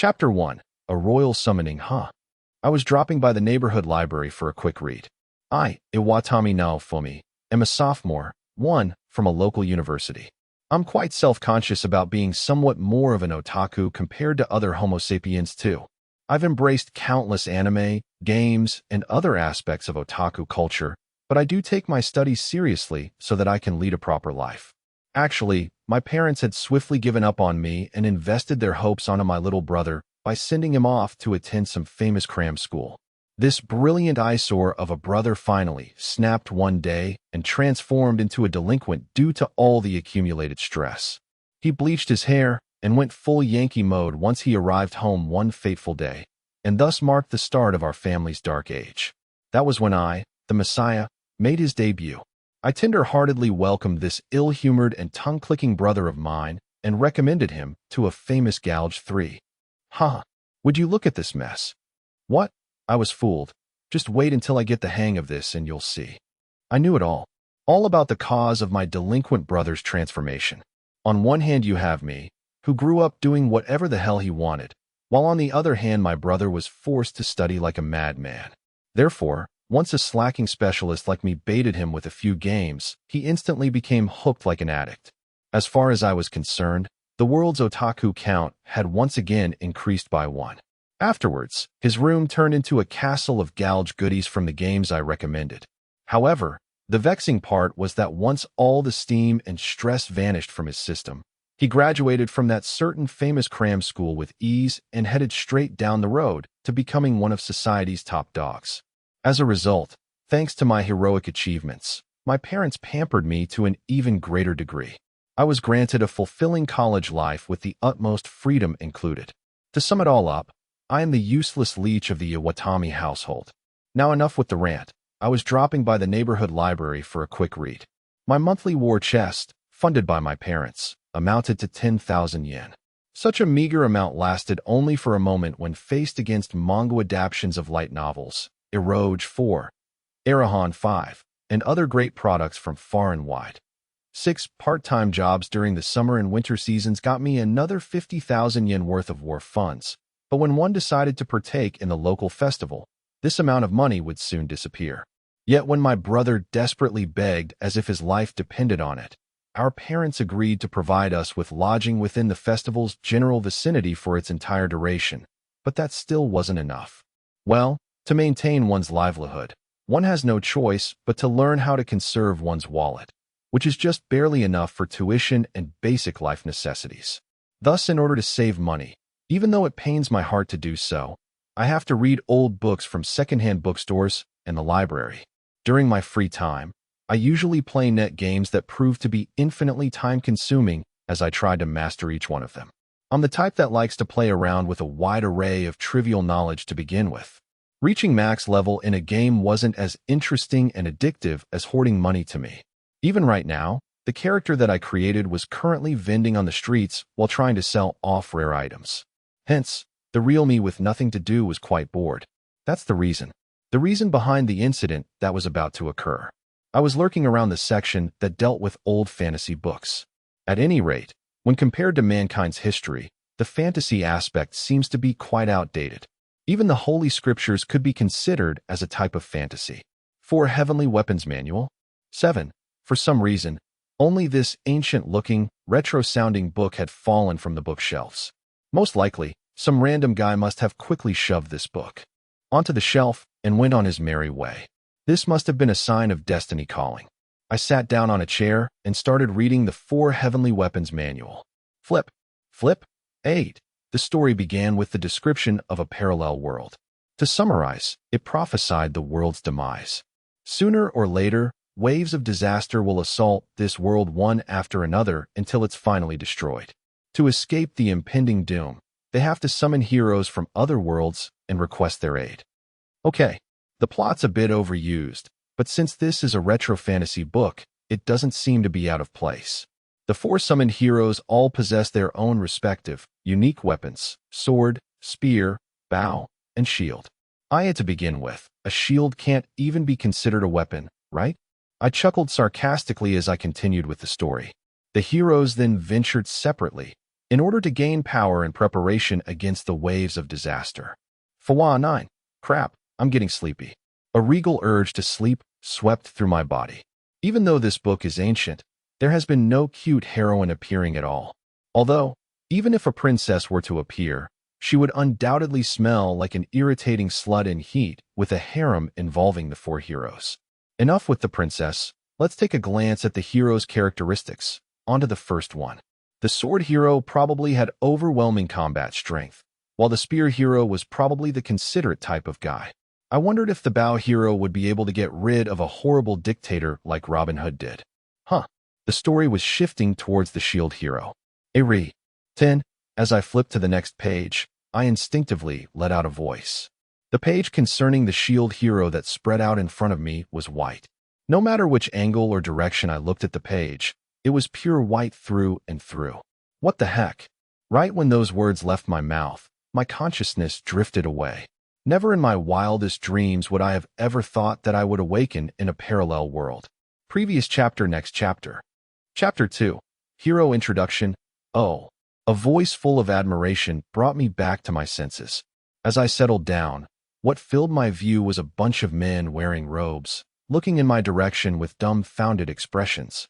Chapter 1. A Royal Summoning, huh? I was dropping by the neighborhood library for a quick read. I, Iwatani Naofumi, am a sophomore, one, from a local university. I'm quite self-conscious about being somewhat more of an otaku compared to other Homo sapiens too. I've embraced countless anime, games, and other aspects of otaku culture, but I do take my studies seriously so that I can lead a proper life. Actually, my parents had swiftly given up on me and invested their hopes onto my little brother by sending him off to attend some famous cram school. This brilliant eyesore of a brother finally snapped one day and transformed into a delinquent due to all the accumulated stress. He bleached his hair and went full Yankee mode once he arrived home one fateful day, and thus marked the start of our family's dark age. That was when I, the Messiah, made his debut. I tender-heartedly welcomed this ill-humored and tongue-clicking brother of mine and recommended him to a famous Gouge 3. Huh, would you look at this mess? What? I was fooled. Just wait until I get the hang of this and you'll see. I knew it all about the cause of my delinquent brother's transformation. On one hand you have me, who grew up doing whatever the hell he wanted, while on the other hand my brother was forced to study like a madman. Therefore, once a slacking specialist like me baited him with a few games, he instantly became hooked like an addict. As far as I was concerned, the world's otaku count had once again increased by 1. Afterwards, his room turned into a castle of Gouge goodies from the games I recommended. However, the vexing part was that once all the steam and stress vanished from his system, he graduated from that certain famous cram school with ease and headed straight down the road to becoming one of society's top dogs. As a result, thanks to my heroic achievements, my parents pampered me to an even greater degree. I was granted a fulfilling college life with the utmost freedom included. To sum it all up, I am the useless leech of the Iwatani household. Now enough with the rant. I was dropping by the neighborhood library for a quick read. My monthly war chest, funded by my parents, amounted to 10,000 yen. Such a meager amount lasted only for a moment when faced against manga adaptations of light novels, Eroge 4, Arahan 5, and other great products from far and wide. 6 part-time jobs during the summer and winter seasons got me another 50,000 yen worth of war funds, but when one decided to partake in the local festival, this amount of money would soon disappear. Yet when my brother desperately begged as if his life depended on it, our parents agreed to provide us with lodging within the festival's general vicinity for its entire duration, but that still wasn't enough. Well, to maintain one's livelihood, one has no choice but to learn how to conserve one's wallet, which is just barely enough for tuition and basic life necessities. Thus, in order to save money, even though it pains my heart to do so, I have to read old books from secondhand bookstores and the library. During my free time, I usually play net games that prove to be infinitely time-consuming as I try to master each one of them. I'm the type that likes to play around with a wide array of trivial knowledge to begin with. Reaching max level in a game wasn't as interesting and addictive as hoarding money to me. Even right now, the character that I created was currently vending on the streets while trying to sell off rare items. Hence, the real me with nothing to do was quite bored. That's the reason. The reason behind the incident that was about to occur. I was lurking around the section that dealt with old fantasy books. At any rate, when compared to mankind's history, the fantasy aspect seems to be quite outdated. Even the Holy Scriptures could be considered as a type of fantasy. 4 Heavenly Weapons Manual. 7. For some reason, only this ancient-looking, retro-sounding book had fallen from the bookshelves. Most likely, some random guy must have quickly shoved this book onto the shelf and went on his merry way. This must have been a sign of destiny calling. I sat down on a chair and started reading the 4 Heavenly Weapons Manual. Flip. 8. The story began with the description of a parallel world. To summarize, it prophesied the world's demise. Sooner or later, waves of disaster will assault this world one after another until it's finally destroyed. To escape the impending doom, they have to summon heroes from other worlds and request their aid. Okay, the plot's a bit overused, but since this is a retro fantasy book, it doesn't seem to be out of place. The 4 summoned heroes all possess their own respective, unique weapons: sword, spear, bow, and shield. I had to begin with. A shield can't even be considered a weapon, right? I chuckled sarcastically as I continued with the story. The heroes then ventured separately, in order to gain power and preparation against the waves of disaster. Fawa 9. Crap, I'm getting sleepy. A regal urge to sleep swept through my body. Even though this book is ancient, there has been no cute heroine appearing at all. Although, even if a princess were to appear, she would undoubtedly smell like an irritating slut in heat with a harem involving the 4 heroes. Enough with the princess, let's take a glance at the hero's characteristics. Onto the first one. The sword hero probably had overwhelming combat strength, while the spear hero was probably the considerate type of guy. I wondered if the bow hero would be able to get rid of a horrible dictator like Robin Hood did. The story was shifting towards the shield hero. 10. As I flipped to the next page, I instinctively let out a voice. The page concerning the shield hero that spread out in front of me was white. No matter which angle or direction I looked at the page, it was pure white through and through. What the heck? Right when those words left my mouth, my consciousness drifted away. Never in my wildest dreams would I have ever thought that I would awaken in a parallel world. Previous chapter, next chapter. Chapter 2. Hero Introduction. Oh. A voice full of admiration brought me back to my senses. As I settled down, what filled my view was a bunch of men wearing robes, looking in my direction with dumbfounded expressions.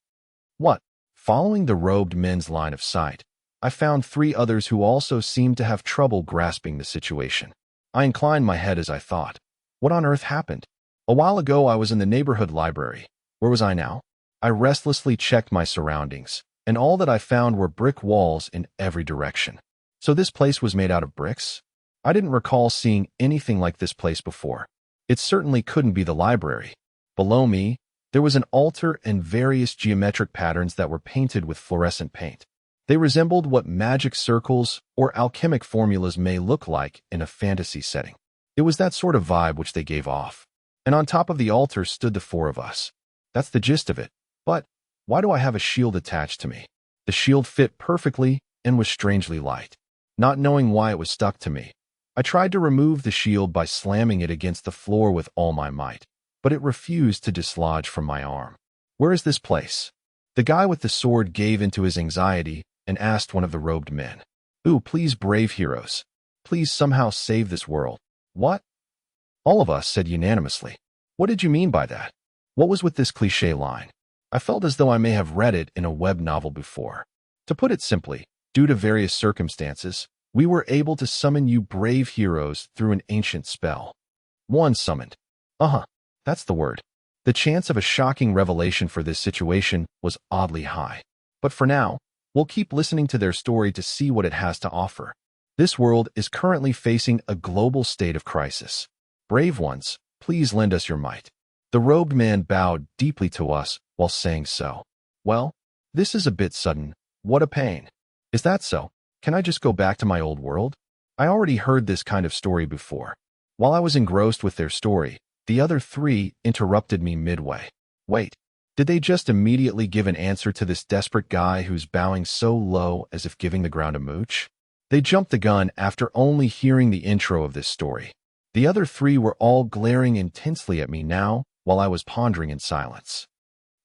What? Following the robed men's line of sight, I found 3 others who also seemed to have trouble grasping the situation. I inclined my head as I thought, what on earth happened? A while ago I was in the neighborhood library. Where was I now? I restlessly checked my surroundings, and all that I found were brick walls in every direction. So this place was made out of bricks? I didn't recall seeing anything like this place before. It certainly couldn't be the library. Below me, there was an altar and various geometric patterns that were painted with fluorescent paint. They resembled what magic circles or alchemic formulas may look like in a fantasy setting. It was that sort of vibe which they gave off. And on top of the altar stood the 4 of us. That's the gist of it. But why do I have a shield attached to me? The shield fit perfectly and was strangely light. Not knowing why it was stuck to me, I tried to remove the shield by slamming it against the floor with all my might, but it refused to dislodge from my arm. Where is this place? The guy with the sword gave into his anxiety and asked one of the robed men. Ooh, please, brave heroes. Please somehow save this world. What? All of us said unanimously. What did you mean by that? What was with this cliché line? I felt as though I may have read it in a web novel before. To put it simply, due to various circumstances, we were able to summon you brave heroes through an ancient spell. One summoned. That's the word. The chance of a shocking revelation for this situation was oddly high. But for now, we'll keep listening to their story to see what it has to offer. This world is currently facing a global state of crisis. Brave ones, please lend us your might. The robed man bowed deeply to us while saying so. Well, this is a bit sudden. What a pain. Is that so? Can I just go back to my old world? I already heard this kind of story before. While I was engrossed with their story, the other 3 interrupted me midway. Wait, did they just immediately give an answer to this desperate guy who's bowing so low as if giving the ground a mooch? They jumped the gun after only hearing the intro of this story. The other 3 were all glaring intensely at me now while I was pondering in silence.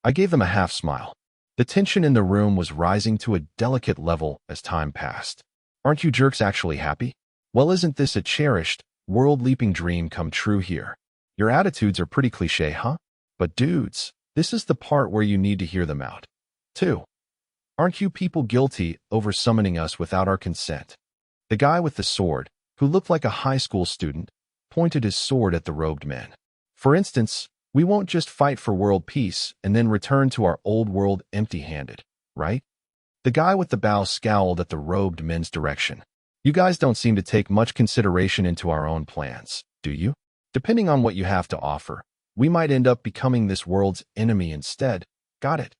I gave them a half smile. The tension in the room was rising to a delicate level as time passed. Aren't you jerks actually happy? Well, isn't this a cherished, world-leaping dream come true here? Your attitudes are pretty cliché, huh? But dudes, this is the part where you need to hear them out. 2. Aren't you people guilty over summoning us without our consent? The guy with the sword, who looked like a high school student, pointed his sword at the robed men. For instance, we won't just fight for world peace and then return to our old world empty-handed, right? The guy with the bow scowled at the robed men's direction. You guys don't seem to take much consideration into our own plans, do you? Depending on what you have to offer, we might end up becoming this world's enemy instead. Got it?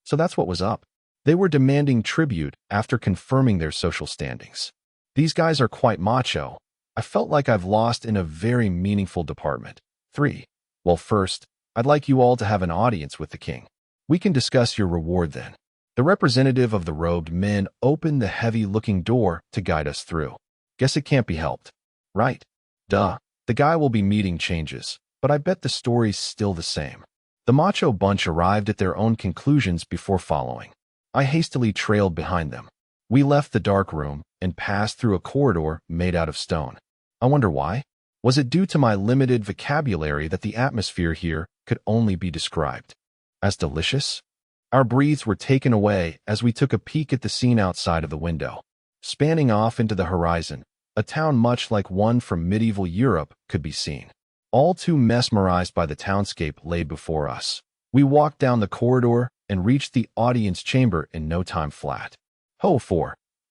So that's what was up. They were demanding tribute after confirming their social standings. These guys are quite macho. I felt like I've lost in a very meaningful department. 3. Well, first, I'd like you all to have an audience with the king. We can discuss your reward then. The representative of the robed men opened the heavy-looking door to guide us through. Guess it can't be helped. Right. Duh. The guy will be meeting changes, but I bet the story's still the same. The macho bunch arrived at their own conclusions before following. I hastily trailed behind them. We left the dark room and passed through a corridor made out of stone. I wonder why? Was it due to my limited vocabulary that the atmosphere here could only be described as delicious? Our breaths were taken away as we took a peek at the scene outside of the window. Spanning off into the horizon, a town much like one from medieval Europe could be seen. All too mesmerized by the townscape laid before us, we walked down the corridor and reached the audience chamber in no time flat. Ho,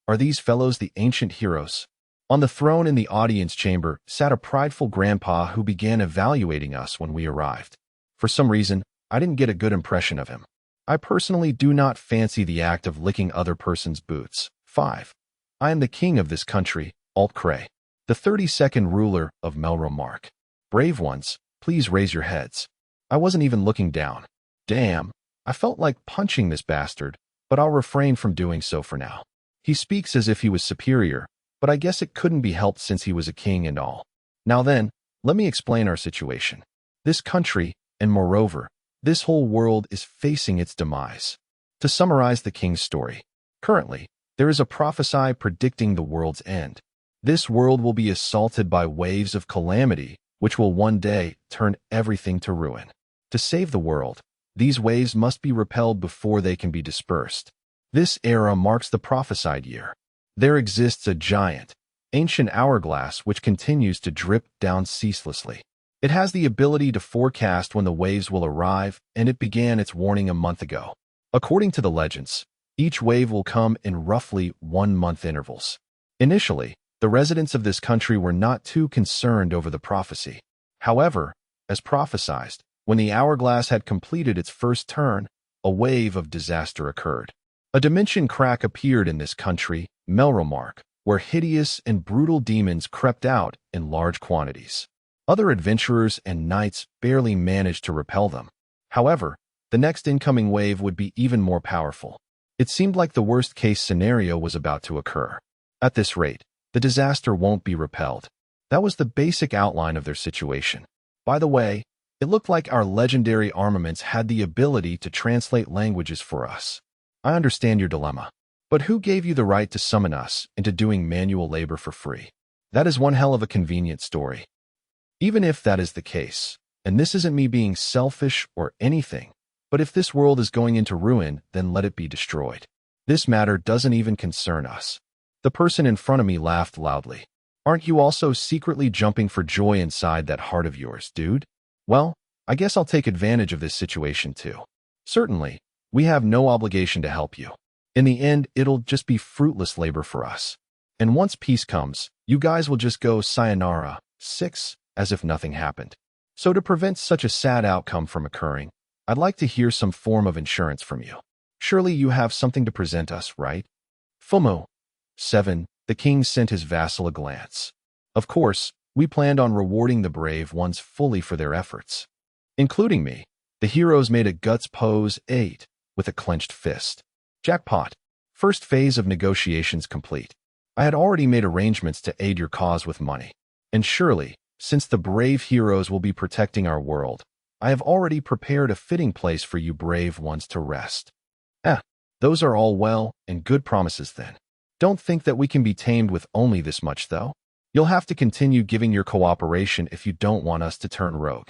are these fellows the ancient heroes? On the throne in the audience chamber sat a prideful grandpa who began evaluating us when we arrived. For some reason, I didn't get a good impression of him. I personally do not fancy the act of licking other person's boots. 5. I am the king of this country, Alt-Cray, the 32nd ruler of Melromark. Brave ones, please raise your heads. I wasn't even looking down. Damn, I felt like punching this bastard, but I'll refrain from doing so for now. He speaks as if he was superior, but I guess it couldn't be helped since he was a king and all. Now then, let me explain our situation. This country, and moreover, this whole world is facing its demise. To summarize the king's story, currently, there is a prophecy predicting the world's end. This world will be assaulted by waves of calamity, which will one day turn everything to ruin. To save the world, these waves must be repelled before they can be dispersed. This era marks the prophesied year. There exists a giant, ancient hourglass which continues to drip down ceaselessly. It has the ability to forecast when the waves will arrive, and it began its warning a month ago. According to the legends, each wave will come in roughly 1-month intervals. Initially, the residents of this country were not too concerned over the prophecy. However, as prophesied, when the hourglass had completed its first turn, a wave of disaster occurred. A dimension crack appeared in this country, Melromark, where hideous and brutal demons crept out in large quantities. Other adventurers and knights barely managed to repel them. However, the next incoming wave would be even more powerful. It seemed like the worst-case scenario was about to occur. At this rate, the disaster won't be repelled. That was the basic outline of their situation. By the way, it looked like our legendary armaments had the ability to translate languages for us. I understand your dilemma, but who gave you the right to summon us into doing manual labor for free? That is one hell of a convenient story. Even if that is the case, and this isn't me being selfish or anything, but if this world is going into ruin, then let it be destroyed. This matter doesn't even concern us. The person in front of me laughed loudly. Aren't you also secretly jumping for joy inside that heart of yours, dude? Well, I guess I'll take advantage of this situation too. Certainly, we have no obligation to help you. In the end, it'll just be fruitless labor for us. And once peace comes, you guys will just go sayonara, 6, as if nothing happened. So to prevent such a sad outcome from occurring, I'd like to hear some form of insurance from you. Surely you have something to present us, right? FOMO. 7. The king sent his vassal a glance. Of course, we planned on rewarding the brave ones fully for their efforts. Including me, the heroes made a guts pose 8, with a clenched fist. Jackpot. First phase of negotiations complete. I had already made arrangements to aid your cause with money. And surely, since the brave heroes will be protecting our world, I have already prepared a fitting place for you brave ones to rest. Those are all well and good promises then. Don't think that we can be tamed with only this much, though. You'll have to continue giving your cooperation if you don't want us to turn rogue.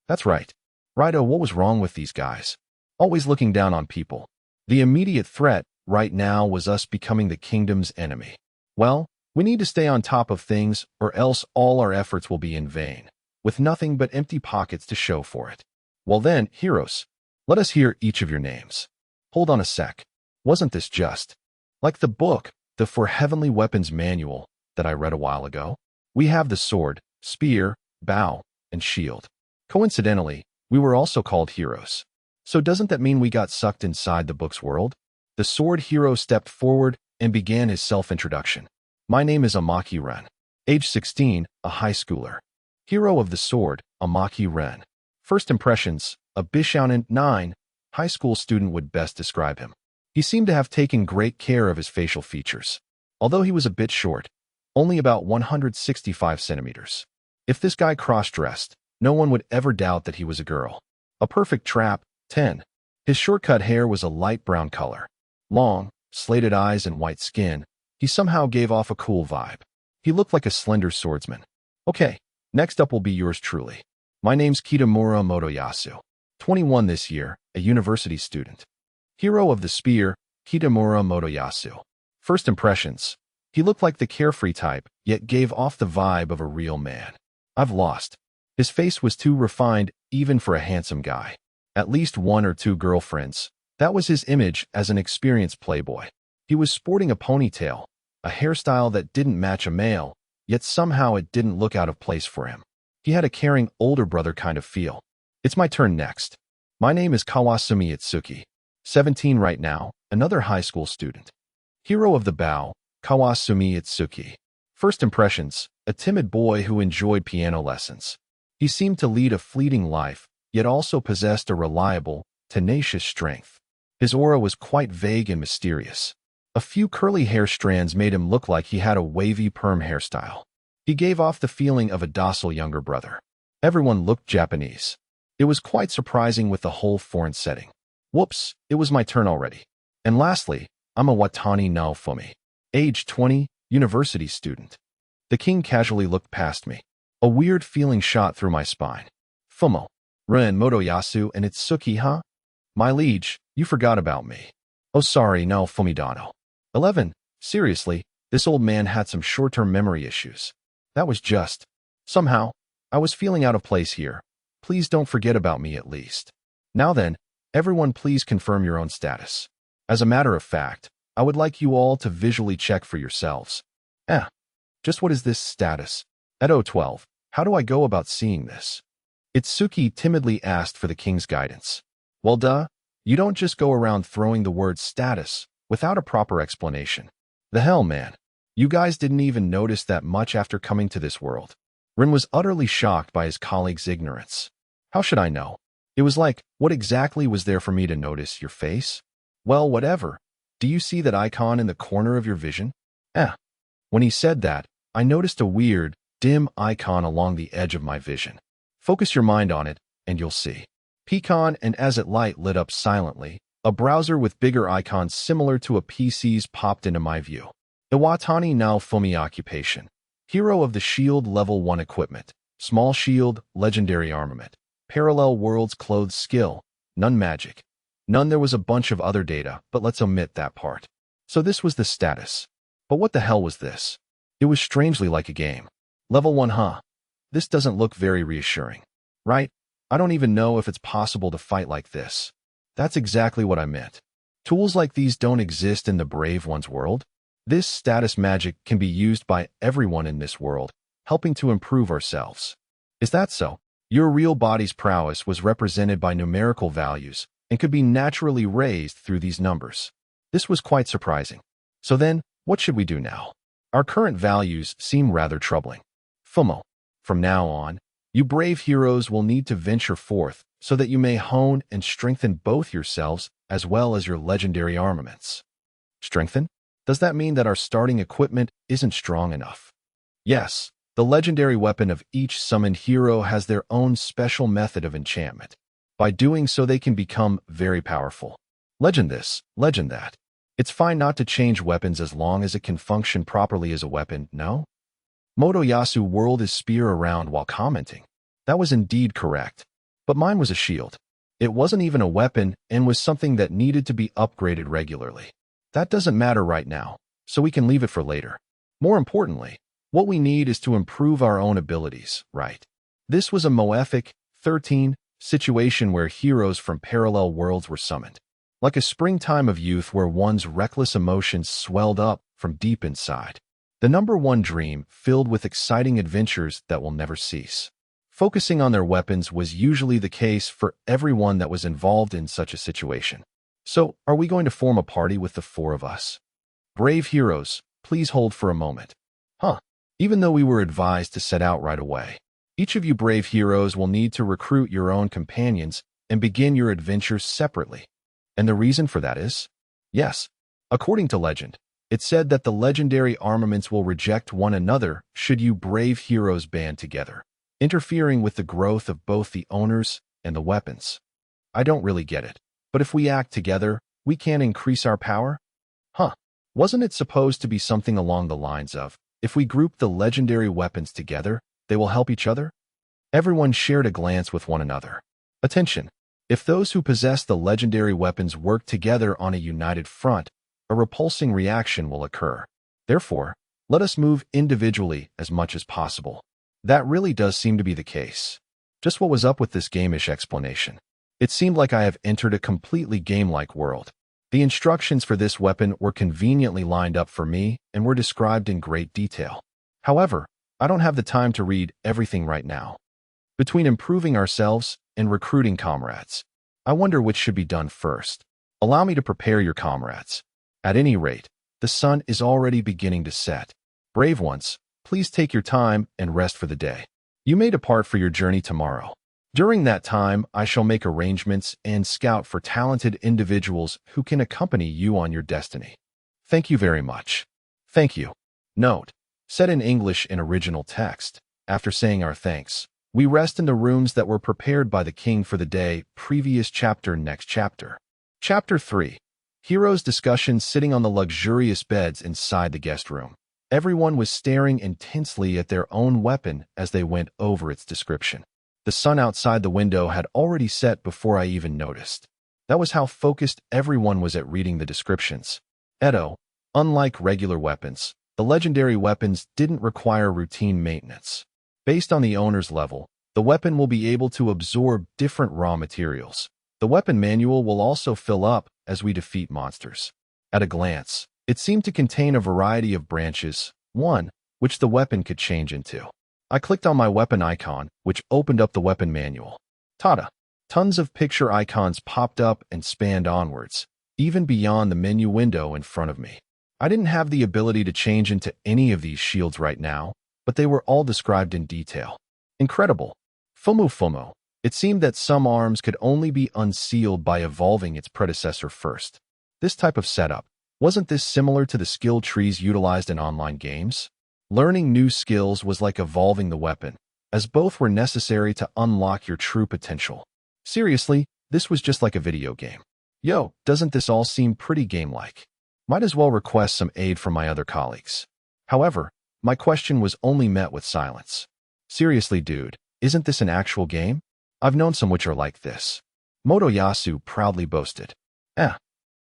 That's right. Righto, what was wrong with these guys? Always looking down on people. The immediate threat right now was us becoming the kingdom's enemy. Well, we need to stay on top of things, or else all our efforts will be in vain, with nothing but empty pockets to show for it. Well then, heroes, let us hear each of your names. Hold on a sec. Wasn't this just like the book, the For Heavenly Weapons Manual, that I read a while ago? We have the sword, spear, bow, and shield. Coincidentally, we were also called heroes. So doesn't that mean we got sucked inside the book's world? The sword hero stepped forward and began his self-introduction. My name is Amaki Ren. Age 16, a high schooler. Hero of the sword, Amaki Ren. First impressions, a Bishounen 9, high school student would best describe him. He seemed to have taken great care of his facial features. Although he was a bit short, only about 165 centimeters. If this guy cross-dressed, no one would ever doubt that he was a girl. A perfect trap, 10. His short-cut hair was a light brown color. Long, slated eyes and white skin, he somehow gave off a cool vibe. He looked like a slender swordsman. Okay, next up will be yours truly. My name's Kitamura Motoyasu, 21 this year, a university student. Hero of the Spear, Kitamura Motoyasu. First impressions. He looked like the carefree type, yet gave off the vibe of a real man. I've lost. His face was too refined, even for a handsome guy. At least 1 or 2 girlfriends. That was his image as an experienced playboy. He was sporting a ponytail, a hairstyle that didn't match a male, yet somehow it didn't look out of place for him. He had a caring older brother kind of feel. It's my turn next. My name is Kawasumi Itsuki. 17 right now, another high school student. Hero of the Bow, Kawasumi Itsuki. First impressions, a timid boy who enjoyed piano lessons. He seemed to lead a fleeting life, yet also possessed a reliable, tenacious strength. His aura was quite vague and mysterious. A few curly hair strands made him look like he had a wavy perm hairstyle. He gave off the feeling of a docile younger brother. Everyone looked Japanese. It was quite surprising with the whole foreign setting. Whoops, it was my turn already. And lastly, I'm a Watani no Fumi. Age 20, university student. The king casually looked past me. A weird feeling shot through my spine. Fumo. Ren Motoyasu and Itsuki, huh? My liege, you forgot about me. Oh sorry, no Fumidano. 11. Seriously, this old man had some short-term memory issues. That was just. Somehow, I was feeling out of place here. Please don't forget about me at least. Now then, everyone please confirm your own status. As a matter of fact, I would like you all to visually check for yourselves. Just what is this status? At 012, how do I go about seeing this? Itsuki timidly asked for the king's guidance. Well duh, you don't just go around throwing the word status without a proper explanation. The hell, man. You guys didn't even notice that much after coming to this world. Rin was utterly shocked by his colleague's ignorance. How should I know? It was like, what exactly was there for me to notice your face? Well, whatever. Do you see that icon in the corner of your vision? When he said that, I noticed a weird, dim icon along the edge of my vision. Focus your mind on it, and you'll see. Pecan, and as it light lit up silently, a browser with bigger icons similar to a PC's popped into my view. Iwatani now Fumi occupation. Hero of the Shield Level 1 equipment. Small shield, legendary armament. Parallel worlds clothes skill. None magic. None there was a bunch of other data, but let's omit that part. So this was the status. But what the hell was this? It was strangely like a game. Level 1 huh? This doesn't look very reassuring. Right? I don't even know if it's possible to fight like this. That's exactly what I meant. Tools like these don't exist in the Brave One's world. This status magic can be used by everyone in this world, helping to improve ourselves. Is that so? Your real body's prowess was represented by numerical values and could be naturally raised through these numbers. This was quite surprising. So then, what should we do now? Our current values seem rather troubling. Fumo. From now on, you brave heroes will need to venture forth so that you may hone and strengthen both yourselves as well as your legendary armaments. Strengthen? Does that mean that our starting equipment isn't strong enough? Yes, the legendary weapon of each summoned hero has their own special method of enchantment. By doing so, they can become very powerful. Legend this, legend that. It's fine not to change weapons as long as it can function properly as a weapon, no? Motoyasu whirled his spear around while commenting. That was indeed correct. But mine was a shield. It wasn't even a weapon and was something that needed to be upgraded regularly. That doesn't matter right now, so we can leave it for later. More importantly, what we need is to improve our own abilities, right? This was a Moefic 13 situation where heroes from parallel worlds were summoned. Like a springtime of youth where one's reckless emotions swelled up from deep inside. The number one dream filled with exciting adventures that will never cease. Focusing on their weapons was usually the case for everyone that was involved in such a situation. So, are we going to form a party with the 4 of us? Brave heroes, please hold for a moment. Even though we were advised to set out right away, each of you brave heroes will need to recruit your own companions and begin your adventures separately. And the reason for that is? Yes, according to legend, it said that the legendary armaments will reject one another should you brave heroes band together, interfering with the growth of both the owners and the weapons. I don't really get it, but if we act together, we can increase our power? Huh. Wasn't it supposed to be something along the lines of, if we group the legendary weapons together, they will help each other? Everyone shared a glance with one another. Attention! If those who possess the legendary weapons work together on a united front, a repulsing reaction will occur. Therefore, let us move individually as much as possible. That really does seem to be the case. Just what was up with this game-ish explanation? It seemed like I have entered a completely game-like world. The instructions for this weapon were conveniently lined up for me and were described in great detail. However, I don't have the time to read everything right now. Between improving ourselves and recruiting comrades, I wonder which should be done first. Allow me to prepare your comrades. At any rate, the sun is already beginning to set. Brave ones, please take your time and rest for the day. You may depart for your journey tomorrow. During that time, I shall make arrangements and scout for talented individuals who can accompany you on your destiny. Thank you very much. Thank you. Note, said in English in original text, after saying our thanks, we rest in the rooms that were prepared by the king for the day, previous chapter, next chapter. Chapter 3. Heroes' discussion sitting on the luxurious beds inside the guest room. Everyone was staring intensely at their own weapon as they went over its description. The sun outside the window had already set before I even noticed. That was how focused everyone was at reading the descriptions. Edo, unlike regular weapons, the legendary weapons didn't require routine maintenance. Based on the owner's level, the weapon will be able to absorb different raw materials. The weapon manual will also fill up as we defeat monsters. At a glance, it seemed to contain a variety of branches, one, which the weapon could change into. I clicked on my weapon icon, which opened up the weapon manual. Tada! Tons of picture icons popped up and spanned onwards, even beyond the menu window in front of me. I didn't have the ability to change into any of these shields right now, but they were all described in detail. Incredible. Fumu. It seemed that some arms could only be unsealed by evolving its predecessor first. This type of setup, wasn't this similar to the skill trees utilized in online games? Learning new skills was like evolving the weapon, as both were necessary to unlock your true potential. Seriously, this was just like a video game. Yo, doesn't this all seem pretty game-like? Might as well request some aid from my other colleagues. However, my question was only met with silence. Seriously, dude, isn't this an actual game? I've known some which are like this. Motoyasu proudly boasted.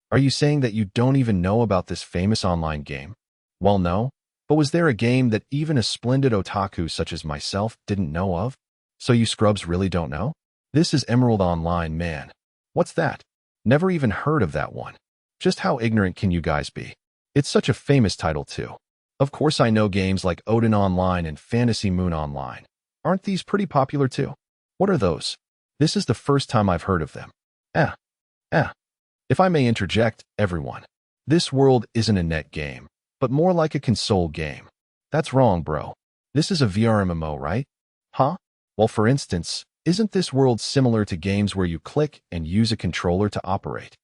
Are you saying that you don't even know about this famous online game? Well, no. But was there a game that even a splendid otaku such as myself didn't know of? So you scrubs really don't know? This is Emerald Online, man. What's that? Never even heard of that one. Just how ignorant can you guys be? It's such a famous title too. Of course I know games like Odin Online and Fantasy Moon Online. Aren't these pretty popular too? What are those? This is the first time I've heard of them. If I may interject, everyone. This world isn't a net game, but more like a console game. That's wrong, bro. This is a VR MMO, right? Huh? Well, for instance, isn't this world similar to games where you click and use a controller to operate?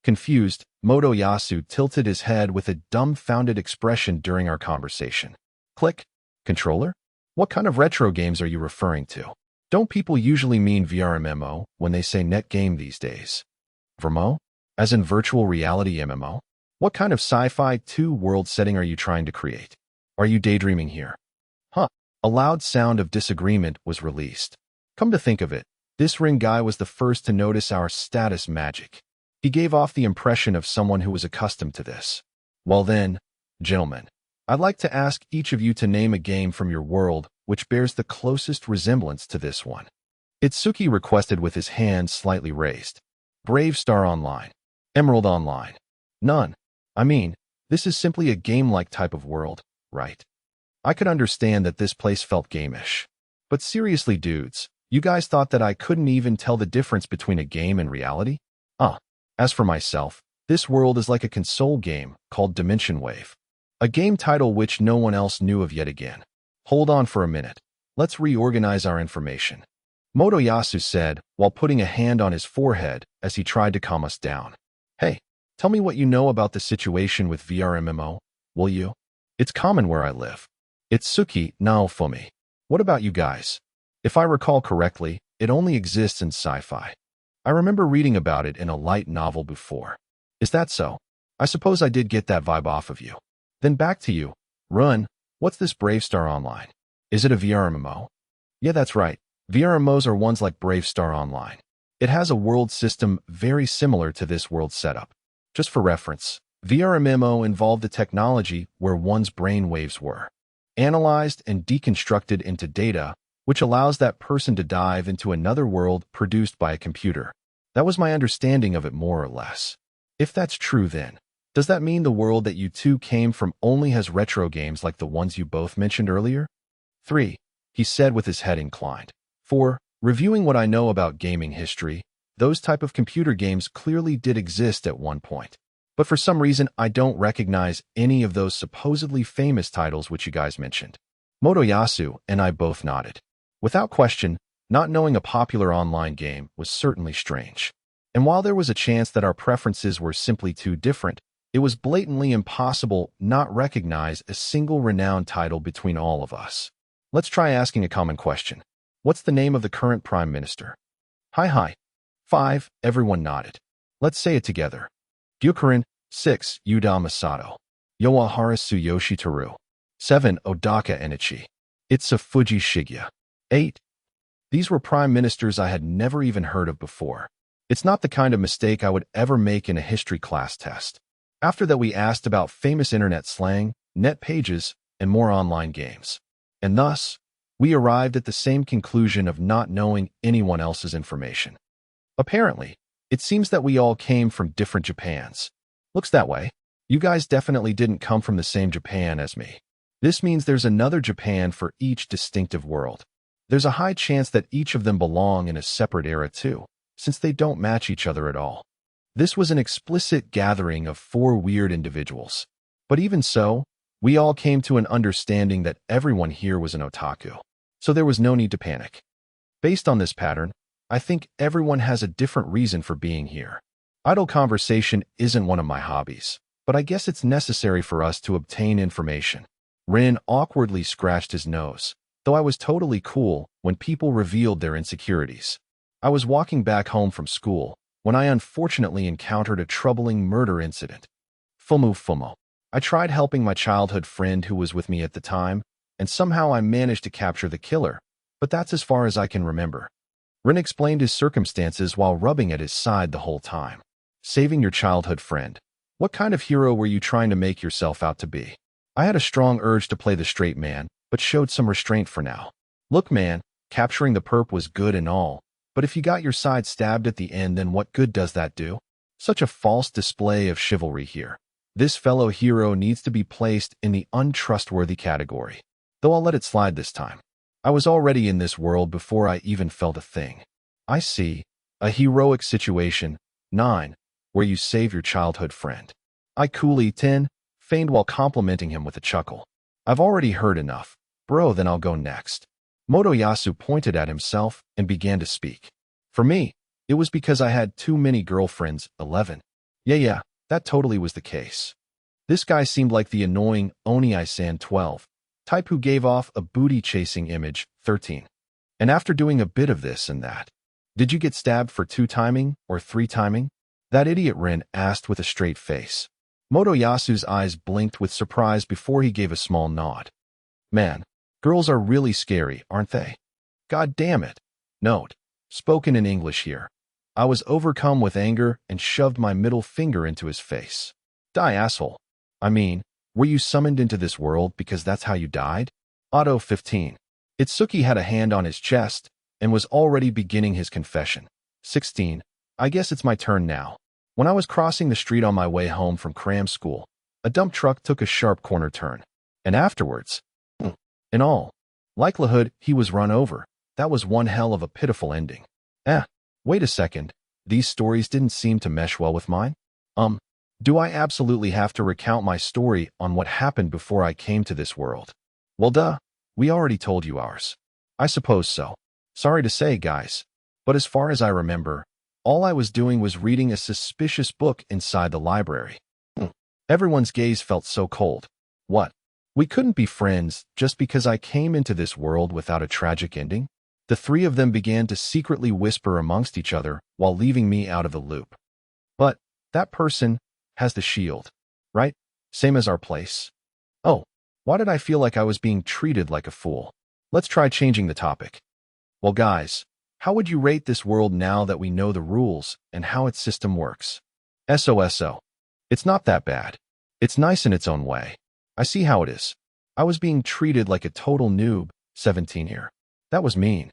Confused, Motoyasu tilted his head with a dumbfounded expression during our conversation. Click? Controller? What kind of retro games are you referring to? Don't people usually mean VR MMO when they say net game these days? VRMO? As in virtual reality MMO? What kind of sci-fi 2 world setting are you trying to create? Are you daydreaming here? Huh. A loud sound of disagreement was released. Come to think of it, this ring guy was the first to notice our status magic. He gave off the impression of someone who was accustomed to this. Well then, gentlemen, I'd like to ask each of you to name a game from your world which bears the closest resemblance to this one. Itsuki requested with his hand slightly raised. Brave Star Online. Emerald Online. None. I mean, this is simply a game-like type of world, right? I could understand that this place felt game-ish. But seriously, dudes, you guys thought that I couldn't even tell the difference between a game and reality? As for myself, this world is like a console game called Dimension Wave. A game title which no one else knew of yet again. Hold on for a minute. Let's reorganize our information. Motoyasu said, while putting a hand on his forehead as he tried to calm us down. Hey, tell me what you know about the situation with VR MMO, will you? It's common where I live. Itsuki Naofumi. What about you guys? If I recall correctly, it only exists in Sci-Fi. I remember reading about it in a light novel before. Is that so? I suppose I did get that vibe off of you. Then back to you. Run, what's this Brave Star Online? Is it a VR MMO? Yeah, that's right. VR MMOs are ones like Brave Star Online. It has a world system very similar to this world setup. Just for reference, VR MMO involved a technology where one's brain waves were analyzed and deconstructed into data, which allows that person to dive into another world produced by a computer. That was my understanding of it more or less. If that's true then, does that mean the world that you two came from only has retro games like the ones you both mentioned earlier? 3. He said with his head inclined. 4. Reviewing what I know about gaming history, those type of computer games clearly did exist at one point. But for some reason, I don't recognize any of those supposedly famous titles which you guys mentioned. Motoyasu and I both nodded. Without question, not knowing a popular online game was certainly strange. And while there was a chance that our preferences were simply too different, it was blatantly impossible not recognize a single renowned title between all of us. Let's try asking a common question. What's the name of the current Prime Minister? Hi. 5. Everyone nodded. Let's say it together. Gyukurin. 6. Yuda Masato. Yoahara Tsuyoshi Teru. 7. Odaka Enichi. Itsa Fuji Shigeya. 8. These were prime ministers I had never even heard of before. It's not the kind of mistake I would ever make in a history class test. After that, we asked about famous internet slang, net pages, and more online games. And thus, we arrived at the same conclusion of not knowing anyone else's information. Apparently, it seems that we all came from different Japans. Looks that way. You guys definitely didn't come from the same Japan as me. This means there's another Japan for each distinctive world. There's a high chance that each of them belong in a separate era too, since they don't match each other at all. This was an explicit gathering of 4 weird individuals. But even so, we all came to an understanding that everyone here was an otaku. So there was no need to panic. Based on this pattern, I think everyone has a different reason for being here. Idle conversation isn't one of my hobbies, but I guess it's necessary for us to obtain information. Rin awkwardly scratched his nose, though I was totally cool when people revealed their insecurities. I was walking back home from school when I unfortunately encountered a troubling murder incident. Fumo. I tried helping my childhood friend who was with me at the time, and somehow I managed to capture the killer, but that's as far as I can remember. Rin explained his circumstances while rubbing at his side the whole time. Saving your childhood friend. What kind of hero were you trying to make yourself out to be? I had a strong urge to play the straight man, but showed some restraint for now. Look man, capturing the perp was good and all, but if you got your side stabbed at the end, then what good does that do? Such a false display of chivalry here. This fellow hero needs to be placed in the untrustworthy category. Though I'll let it slide this time. I was already in this world before I even felt a thing. I see. A heroic situation. 9. Where you save your childhood friend. I coolly 10. Feigned while complimenting him with a chuckle. I've already heard enough. Bro, then I'll go next. Motoyasu pointed at himself and began to speak. For me, it was because I had too many girlfriends. 11. Yeah, that totally was the case. This guy seemed like the annoying Oni-san 12. Type who gave off a booty-chasing image. 13. And after doing a bit of this and that, did you get stabbed for 2-timing or 3-timing? That idiot Rin asked with a straight face. Motoyasu's eyes blinked with surprise before he gave a small nod. Man, girls are really scary, aren't they? God damn it. Note, spoken in English here. I was overcome with anger and shoved my middle finger into his face. Die, asshole. I mean, were you summoned into this world because that's how you died? Auto 15. Itsuki had a hand on his chest and was already beginning his confession. 16. I guess it's my turn now. When I was crossing the street on my way home from cram school, a dump truck took a sharp corner turn. And afterwards, in all likelihood, he was run over. That was one hell of a pitiful ending. Wait a second. These stories didn't seem to mesh well with mine. Do I absolutely have to recount my story on what happened before I came to this world? Well, duh. We already told you ours. I suppose so. Sorry to say, guys. But as far as I remember, all I was doing was reading a suspicious book inside the library. Everyone's gaze felt so cold. What? We couldn't be friends just because I came into this world without a tragic ending? The 3 of them began to secretly whisper amongst each other while leaving me out of the loop. But that person, has the shield. Right? Same as our place. Oh, why did I feel like I was being treated like a fool? Let's try changing the topic. Well, guys, how would you rate this world now that we know the rules and how its system works? SOSO. It's not that bad. It's nice in its own way. I see how it is. I was being treated like a total noob, 17 here. That was mean.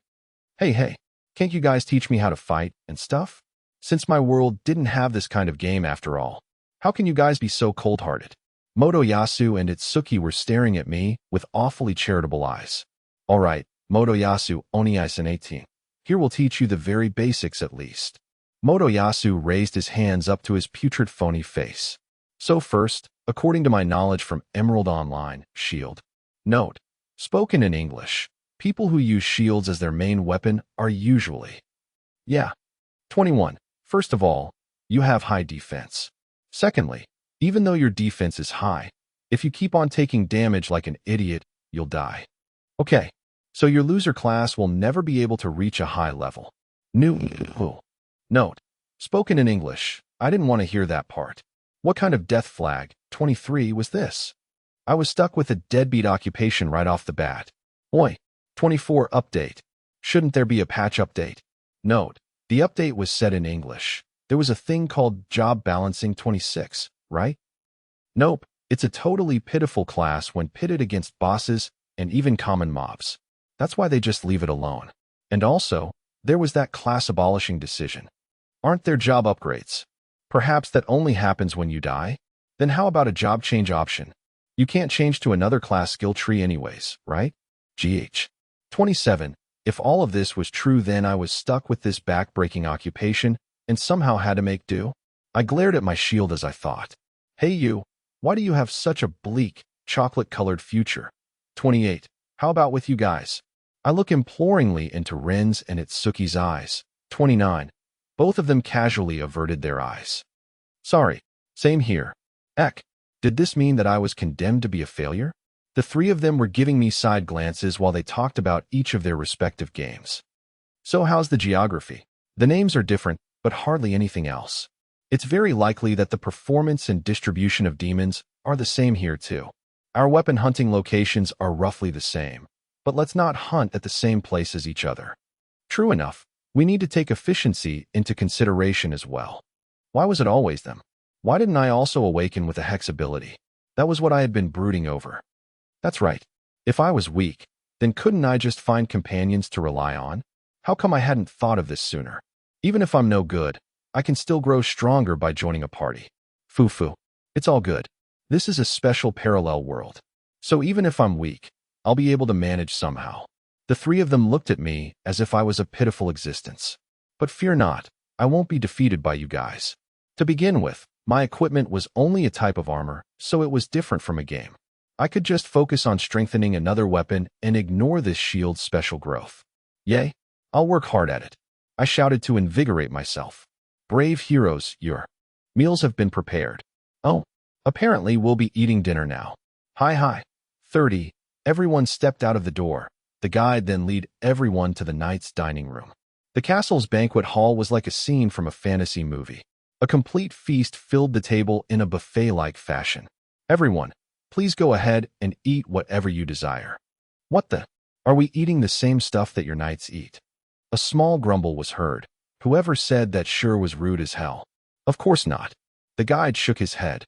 Hey, can't you guys teach me how to fight and stuff? Since my world didn't have this kind of game after all. How can you guys be so cold-hearted? Motoyasu and Itsuki were staring at me with awfully charitable eyes. All right, Motoyasu Oniisen 18. Here we'll teach you the very basics at least. Motoyasu raised his hands up to his putrid phony face. So first, according to my knowledge from Emerald Online, shield. Note, spoken in English, people who use shields as their main weapon are usually. 21. First of all, you have high defense. Secondly, even though your defense is high, if you keep on taking damage like an idiot, you'll die. Okay, so your loser class will never be able to reach a high level. Note, spoken in English, I didn't want to hear that part. What kind of death flag, 23, was this? I was stuck with a deadbeat occupation right off the bat. Oi, 24 update. Shouldn't there be a patch update? Note, the update was set in English. There was a thing called job balancing 26, right? Nope, it's a totally pitiful class when pitted against bosses and even common mobs. That's why they just leave it alone. And also, there was that class abolishing decision. Aren't there job upgrades? Perhaps that only happens when you die? Then how about a job change option? You can't change to another class skill tree anyways, right? 27. If all of this was true, then I was stuck with this back-breaking occupation and somehow had to make do. I glared at my shield as I thought, hey you, why do you have such a bleak, chocolate-colored future? 28. How about with you guys? I look imploringly into Ren's and Itsuki's eyes. 29. Both of them casually averted their eyes. Sorry, same here. Eck, did this mean that I was condemned to be a failure? The three of them were giving me side glances while they talked about each of their respective games. So how's the geography? The names are different, but hardly anything else. It's very likely that the performance and distribution of demons are the same here too. Our weapon hunting locations are roughly the same, but let's not hunt at the same place as each other. True enough, we need to take efficiency into consideration as well. Why was it always them? Why didn't I also awaken with a hex ability? That was what I had been brooding over. That's right. If I was weak, then couldn't I just find companions to rely on? How come I hadn't thought of this sooner? Even if I'm no good, I can still grow stronger by joining a party. Foo. It's all good. This is a special parallel world. So even if I'm weak, I'll be able to manage somehow. The three of them looked at me as if I was a pitiful existence. But fear not, I won't be defeated by you guys. To begin with, my equipment was only a type of armor, so it was different from a game. I could just focus on strengthening another weapon and ignore this shield's special growth. Yay, I'll work hard at it. I shouted to invigorate myself. Brave heroes, your meals have been prepared. Oh, apparently we'll be eating dinner now. Hi. 30. Everyone stepped out of the door. The guide then led everyone to the knight's dining room. The castle's banquet hall was like a scene from a fantasy movie. A complete feast filled the table in a buffet-like fashion. Everyone, please go ahead and eat whatever you desire. What the? Are we eating the same stuff that your knights eat? A small grumble was heard. Whoever said that sure was rude as hell. Of course not. The guide shook his head.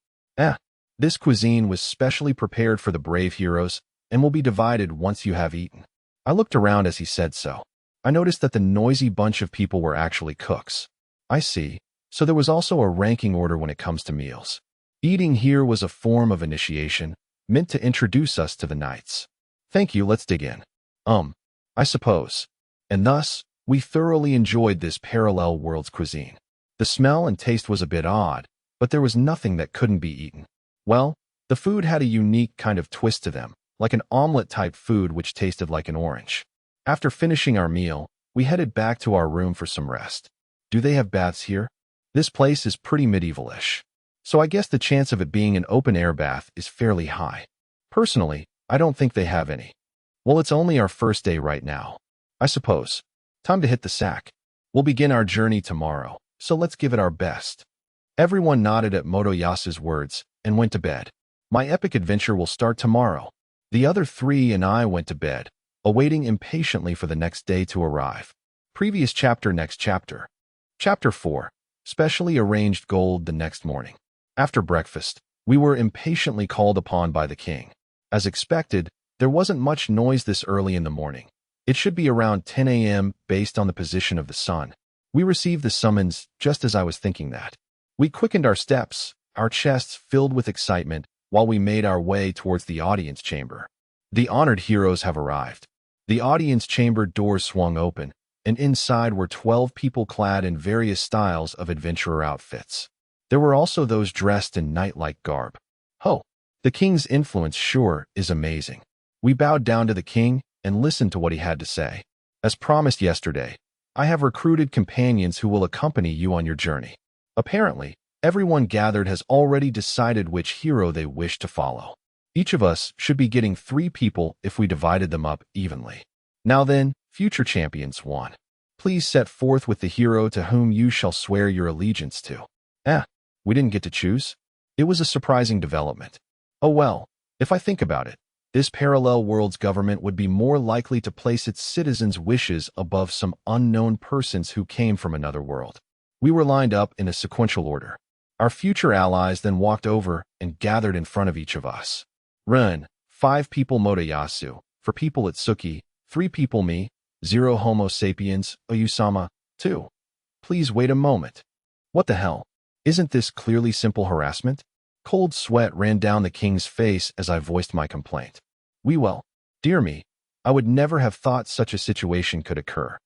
This cuisine was specially prepared for the brave heroes and will be divided once you have eaten. I looked around as he said so. I noticed that the noisy bunch of people were actually cooks. I see. So there was also a ranking order when it comes to meals. Eating here was a form of initiation, meant to introduce us to the knights. Thank you, let's dig in. I suppose. And thus, we thoroughly enjoyed this parallel world's cuisine. The smell and taste was a bit odd, but there was nothing that couldn't be eaten. Well, the food had a unique kind of twist to them, like an omelet-type food which tasted like an orange. After finishing our meal, we headed back to our room for some rest. Do they have baths here? This place is pretty medieval-ish, so I guess the chance of it being an open-air bath is fairly high. Personally, I don't think they have any. Well, it's only our first day right now. I suppose. Time to hit the sack. We'll begin our journey tomorrow, so let's give it our best. Everyone nodded at Motoyasu's words and went to bed. My epic adventure will start tomorrow. The other three and I went to bed, awaiting impatiently for the next day to arrive. Previous chapter, next chapter. Chapter 4. Specially arranged gold the next morning. After breakfast, we were impatiently called upon by the king. As expected, there wasn't much noise this early in the morning. It should be around 10 a.m. based on the position of the sun. We received the summons just as I was thinking that. We quickened our steps, our chests filled with excitement, while we made our way towards the audience chamber. The honored heroes have arrived. The audience chamber doors swung open, and inside were 12 people clad in various styles of adventurer outfits. There were also those dressed in knight-like garb. Ho! The king's influence sure is amazing. We bowed down to the king and listened to what he had to say. As promised yesterday, I have recruited companions who will accompany you on your journey. Apparently, everyone gathered has already decided which hero they wish to follow. Each of us should be getting 3 people if we divided them up evenly. Now then, future champions 1. Please set forth with the hero to whom you shall swear your allegiance to. We didn't get to choose? It was a surprising development. Oh well, if I think about it, this parallel world's government would be more likely to place its citizens' wishes above some unknown persons who came from another world. We were lined up in a sequential order. Our future allies then walked over and gathered in front of each of us. Run, 5 people Motoyasu, for people Itsuki, 3 people me, 0 Homo sapiens, Oyusama, 2. Please wait a moment. What the hell? Isn't this clearly simple harassment? Cold sweat ran down the king's face as I voiced my complaint. Dear me, I would never have thought such a situation could occur.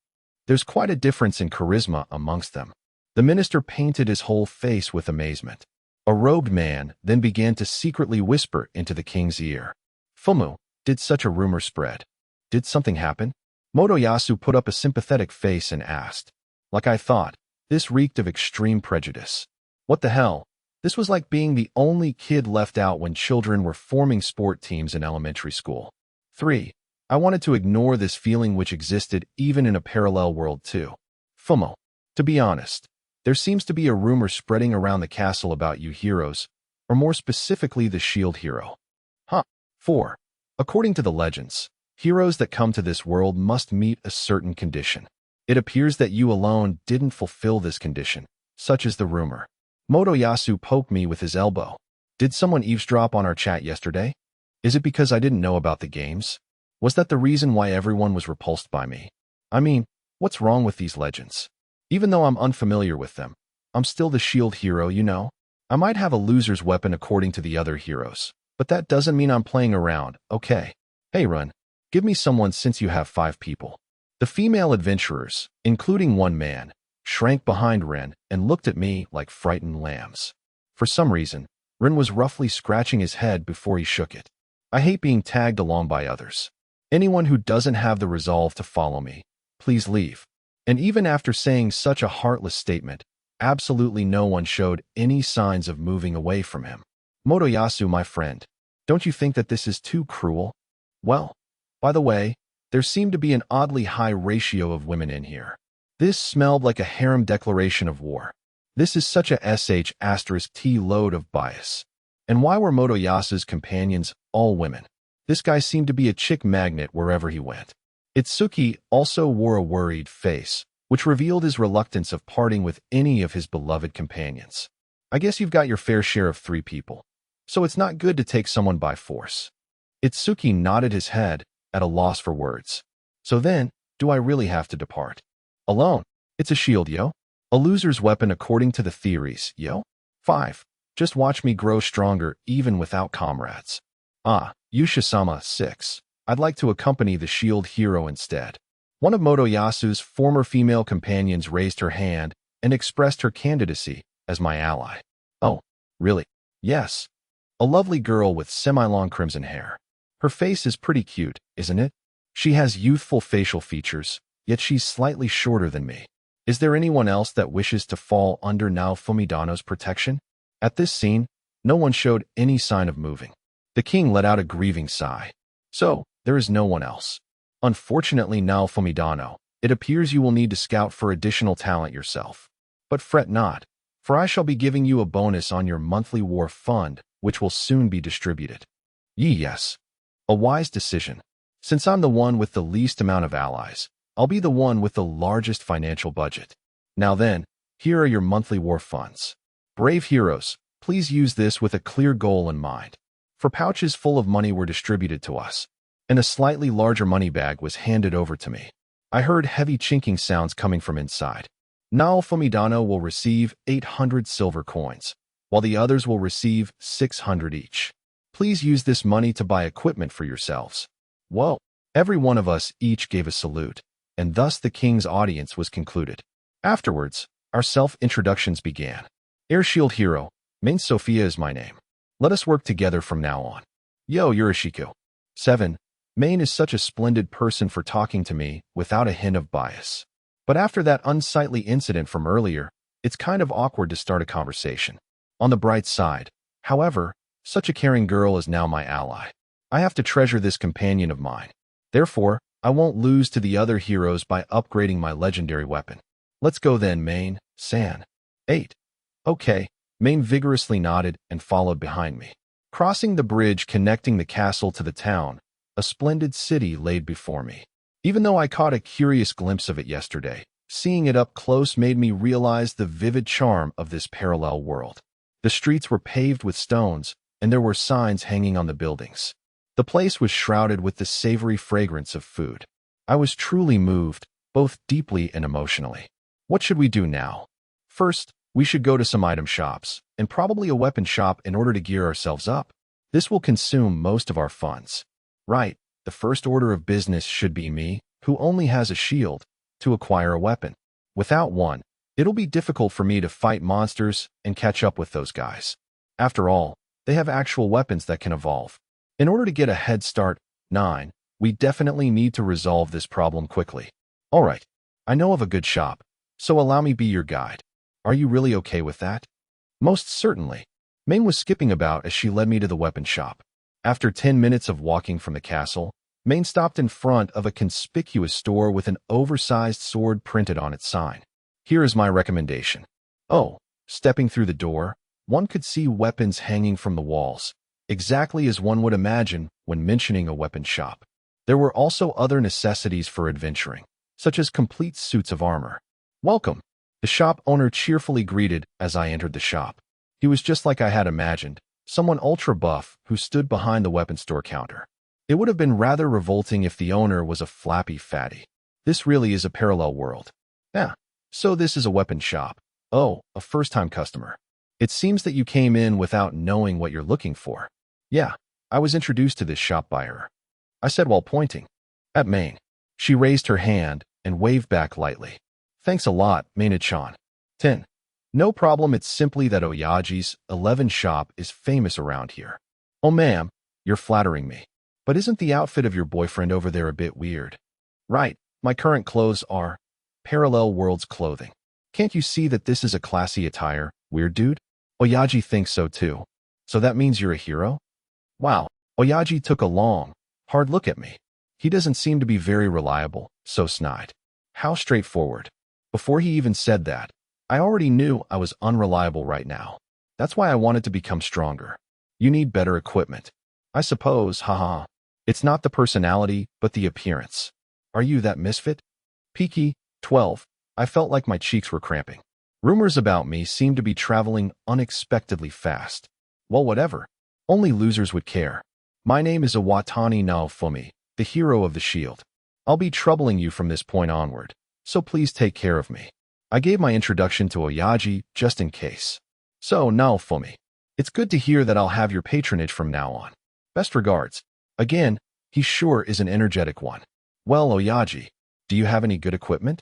There's quite a difference in charisma amongst them. The minister painted his whole face with amazement. A robed man then began to secretly whisper into the king's ear. Fumu, did such a rumor spread? Did something happen? Motoyasu put up a sympathetic face and asked. Like I thought, this reeked of extreme prejudice. What the hell? This was like being the only kid left out when children were forming sport teams in elementary school. 3. I wanted to ignore this feeling which existed even in a parallel world too. Fumo. To be honest, there seems to be a rumor spreading around the castle about you heroes, or more specifically the shield hero. 4. According to the legends, heroes that come to this world must meet a certain condition. It appears that you alone didn't fulfill this condition, such is the rumor. Motoyasu poked me with his elbow. Did someone eavesdrop on our chat yesterday? Is it because I didn't know about the games? Was that the reason why everyone was repulsed by me? I mean, what's wrong with these legends? Even though I'm unfamiliar with them, I'm still the shield hero, you know? I might have a loser's weapon according to the other heroes, but that doesn't mean I'm playing around, okay? Hey Run, give me someone since you have 5 people. The female adventurers, including one man, shrank behind Ren and looked at me like frightened lambs. For some reason, Ren was roughly scratching his head before he shook it. I hate being tagged along by others. Anyone who doesn't have the resolve to follow me, please leave. And even after saying such a heartless statement, absolutely no one showed any signs of moving away from him. Motoyasu, my friend, don't you think that this is too cruel? Well, by the way, there seemed to be an oddly high ratio of women in here. This smelled like a harem declaration of war. This is such a sh*t load of bias. And why were Motoyasu's companions all women? This guy seemed to be a chick magnet wherever he went. Itsuki also wore a worried face, which revealed his reluctance of parting with any of his beloved companions. I guess you've got your fair share of 3 people, so it's not good to take someone by force. Itsuki nodded his head, at a loss for words. So then, do I really have to depart? Alone. It's a shield, yo. A loser's weapon according to the theories, yo. 5. Just watch me grow stronger even without comrades. Yusha-sama, 6. I'd like to accompany the shield hero instead. One of Motoyasu's former female companions raised her hand and expressed her candidacy as my ally. Oh, really? Yes. A lovely girl with semi-long crimson hair. Her face is pretty cute, isn't it? She has youthful facial features, yet she's slightly shorter than me. Is there anyone else that wishes to fall under Naofumidano's protection? At this scene, no one showed any sign of moving. The king let out a grieving sigh. So, there is no one else. Unfortunately, Naofumidano, it appears you will need to scout for additional talent yourself. But fret not, for I shall be giving you a bonus on your monthly war fund, which will soon be distributed. Yes. A wise decision. Since I'm the one with the least amount of allies, I'll be the one with the largest financial budget. Now then, here are your monthly war funds. Brave heroes, please use this with a clear goal in mind. For pouches full of money were distributed to us, and a slightly larger money bag was handed over to me. I heard heavy chinking sounds coming from inside. Now Fumidano will receive 800 silver coins, while the others will receive 600 each. Please use this money to buy equipment for yourselves. Whoa! Every one of us each gave a salute, and thus the king's audience was concluded. Afterwards, our self-introductions began. Air Shield Hero, Main Sophia is my name. Let us work together from now on. Yo, Yurishiko. 7. Main is such a splendid person for talking to me without a hint of bias. But after that unsightly incident from earlier, it's kind of awkward to start a conversation. On the bright side, however, such a caring girl is now my ally. I have to treasure this companion of mine. Therefore, I won't lose to the other heroes by upgrading my legendary weapon. Let's go then, Main, San. 8. Okay. Main vigorously nodded and followed behind me. Crossing the bridge connecting the castle to the town, a splendid city laid before me. Even though I caught a curious glimpse of it yesterday, seeing it up close made me realize the vivid charm of this parallel world. The streets were paved with stones, and there were signs hanging on the buildings. The place was shrouded with the savory fragrance of food. I was truly moved, both deeply and emotionally. What should we do now? First, we should go to some item shops, and probably a weapon shop in order to gear ourselves up. This will consume most of our funds. Right, the first order of business should be me, who only has a shield, to acquire a weapon. Without one, it'll be difficult for me to fight monsters and catch up with those guys. After all, they have actual weapons that can evolve. In order to get a head start, 9, we definitely need to resolve this problem quickly. Alright, I know of a good shop, so allow me be your guide. Are you really okay with that? Most certainly. Main was skipping about as she led me to the weapon shop. After 10 minutes of walking from the castle, Main stopped in front of a conspicuous store with an oversized sword printed on its sign. Here is my recommendation. Oh, stepping through the door, one could see weapons hanging from the walls, exactly as one would imagine when mentioning a weapon shop. There were also other necessities for adventuring, such as complete suits of armor. Welcome. The shop owner cheerfully greeted as I entered the shop. He was just like I had imagined, someone ultra-buff who stood behind the weapon store counter. It would have been rather revolting if the owner was a flappy fatty. This really is a parallel world. Yeah, so this is a weapon shop. Oh, a first-time customer. It seems that you came in without knowing what you're looking for. Yeah, I was introduced to this shop by her. I said while pointing at Main. She raised her hand and waved back lightly. Thanks a lot, Maina-chan. 10. No problem, it's simply that Oyaji's 11 shop is famous around here. Oh ma'am, you're flattering me. But isn't the outfit of your boyfriend over there a bit weird? Right, my current clothes are parallel worlds clothing. Can't you see that this is a classy attire, weird dude? Oyaji thinks so too. So that means you're a hero? Wow, Oyaji took a long, hard look at me. He doesn't seem to be very reliable, so snide. How straightforward. Before he even said that, I already knew I was unreliable right now. That's why I wanted to become stronger. You need better equipment. I suppose, haha. It's not the personality, but the appearance. Are you that misfit? Peaky, 12. I felt like my cheeks were cramping. Rumors about me seemed to be traveling unexpectedly fast. Well, whatever. Only losers would care. My name is Iwatani Naofumi, the hero of the shield. I'll be troubling you from this point onward, so please take care of me. I gave my introduction to Oyaji just in case. So, Naofumi, it's good to hear that I'll have your patronage from now on. Best regards. Again, he sure is an energetic one. Well, Oyaji, do you have any good equipment?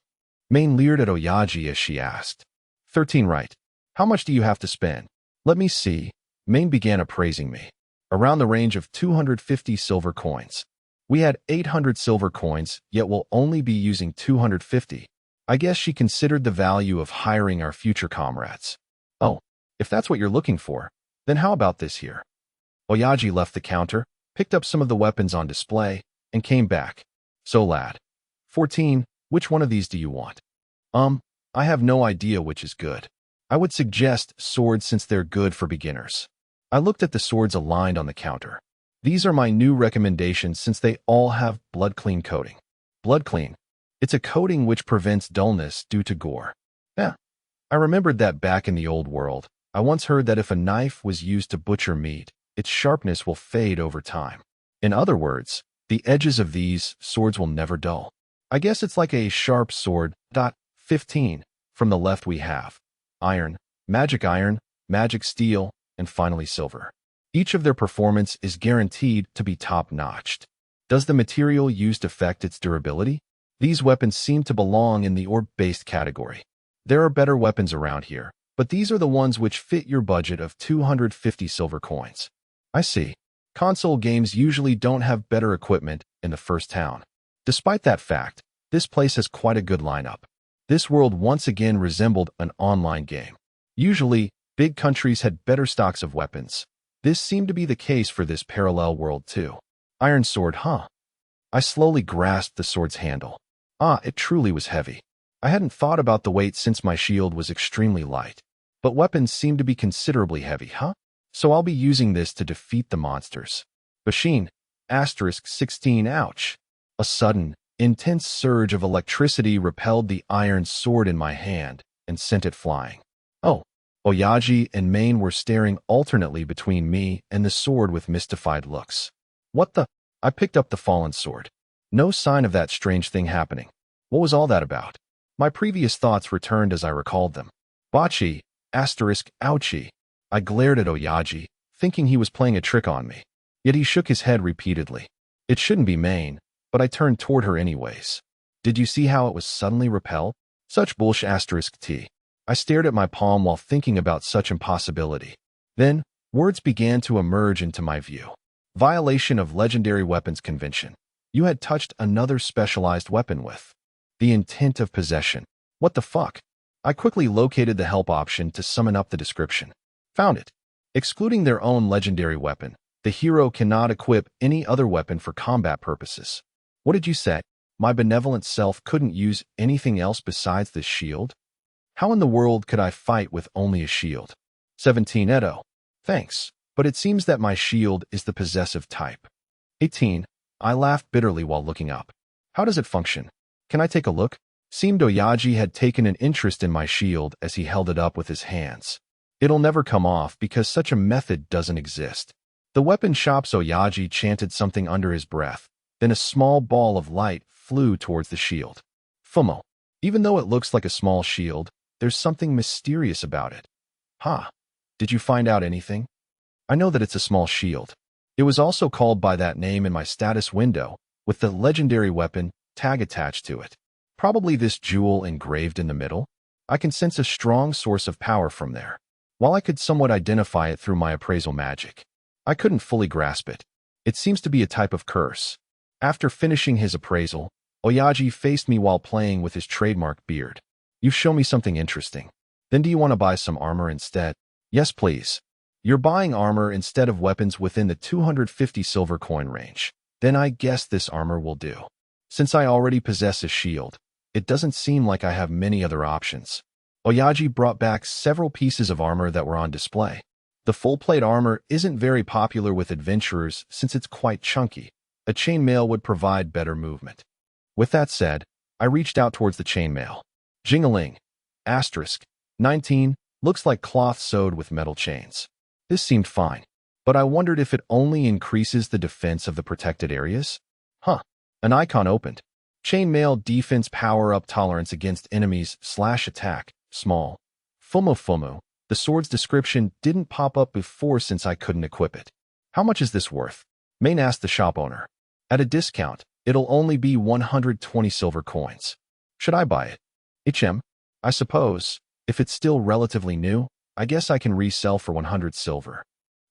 Main leered at Oyaji as she asked. 13 right. How much do you have to spend? Let me see. Main began appraising me. Around the range of 250 silver coins. We had 800 silver coins, yet we'll only be using 250. I guess she considered the value of hiring our future comrades. Oh, if that's what you're looking for, then how about this here? Oyaji left the counter, picked up some of the weapons on display, and came back. So lad. 14, which one of these do you want? I have no idea which is good. I would suggest swords since they're good for beginners. I looked at the swords aligned on the counter. These are my new recommendations since they all have blood clean coating. Blood clean. It's a coating which prevents dullness due to gore. Yeah, I remembered that back in the old world. I once heard that if a knife was used to butcher meat, its sharpness will fade over time. In other words, the edges of these swords will never dull. I guess it's like a sharp sword. 15. From the left we have iron, magic steel, and finally silver. Each of their performance is guaranteed to be top-notched. Does the material used affect its durability? These weapons seem to belong in the orb-based category. There are better weapons around here, but these are the ones which fit your budget of 250 silver coins. I see. Console games usually don't have better equipment in the first town. Despite that fact, this place has quite a good lineup. This world once again resembled an online game. Usually, big countries had better stocks of weapons. This seemed to be the case for this parallel world too. Iron sword, huh? I slowly grasped the sword's handle. It truly was heavy. I hadn't thought about the weight since my shield was extremely light. But weapons seem to be considerably heavy, huh? So I'll be using this to defeat the monsters. Bashin, *16, ouch. A sudden, intense surge of electricity repelled the iron sword in my hand and sent it flying. Oh, Oyaji and Main were staring alternately between me and the sword with mystified looks. What the? I picked up the fallen sword. No sign of that strange thing happening. What was all that about? My previous thoughts returned as I recalled them. Bachi, *ouchie. I glared at Oyaji, thinking he was playing a trick on me. Yet he shook his head repeatedly. It shouldn't be Main, but I turned toward her anyways. Did you see how it was suddenly repelled? Such bullshit *t. I stared at my palm while thinking about such impossibility. Then, words began to emerge into my view. Violation of Legendary Weapons Convention. You had touched another specialized weapon with the intent of possession. What the fuck? I quickly located the help option to summon up the description. Found it. Excluding their own legendary weapon, the hero cannot equip any other weapon for combat purposes. What did you say? My benevolent self couldn't use anything else besides this shield? How in the world could I fight with only a shield? 17 Edo. Thanks, but it seems that my shield is the possessive type. 18. I laughed bitterly while looking up. How does it function? Can I take a look? Seemed Oyaji had taken an interest in my shield as he held it up with his hands. It'll never come off because such a method doesn't exist. The weapon shop's Oyaji chanted something under his breath. Then a small ball of light flew towards the shield. Fumo. Even though it looks like a small shield, there's something mysterious about it. Did you find out anything? I know that it's a small shield. It was also called by that name in my status window, with the legendary weapon tag attached to it. Probably this jewel engraved in the middle. I can sense a strong source of power from there. While I could somewhat identify it through my appraisal magic, I couldn't fully grasp it. It seems to be a type of curse. After finishing his appraisal, Oyaji faced me while playing with his trademark beard. You've shown me something interesting. Then do you want to buy some armor instead? Yes, please. You're buying armor instead of weapons within the 250 silver coin range. Then I guess this armor will do. Since I already possess a shield, it doesn't seem like I have many other options. Oyaji brought back several pieces of armor that were on display. The full-plate armor isn't very popular with adventurers since it's quite chunky. A chainmail would provide better movement. With that said, I reached out towards the chainmail. Jingaling. *19. Looks like cloth sewed with metal chains. This seemed fine, but I wondered if it only increases the defense of the protected areas? An icon opened. Chainmail defense power-up tolerance against enemies /attack, small. Fumo. The sword's description didn't pop up before since I couldn't equip it. How much is this worth? Main asked the shop owner. At a discount, it'll only be 120 silver coins. Should I buy it? I suppose. If it's still relatively new, I guess I can resell for 100 silver.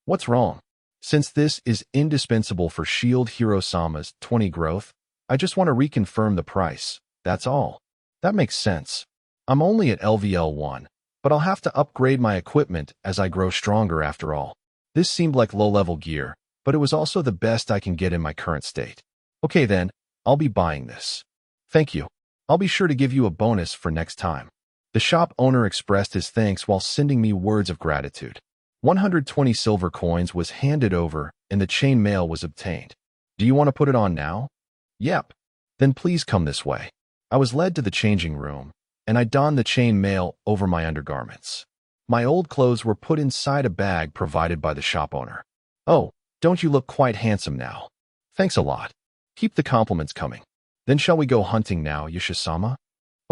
What's wrong? Since this is indispensable for Shield Hero Sama's 20 growth, I just want to reconfirm the price. That's all. That makes sense. I'm only at LVL 1, but I'll have to upgrade my equipment as I grow stronger after all. This seemed like low-level gear, but it was also the best I can get in my current state. Okay then, I'll be buying this. Thank you. I'll be sure to give you a bonus for next time. The shop owner expressed his thanks while sending me words of gratitude. 120 silver coins was handed over and the chain mail was obtained. Do you want to put it on now? Yep. Then please come this way. I was led to the changing room, and I donned the chain mail over my undergarments. My old clothes were put inside a bag provided by the shop owner. Oh, don't you look quite handsome now? Thanks a lot. Keep the compliments coming. Then shall we go hunting now, Yusha-sama?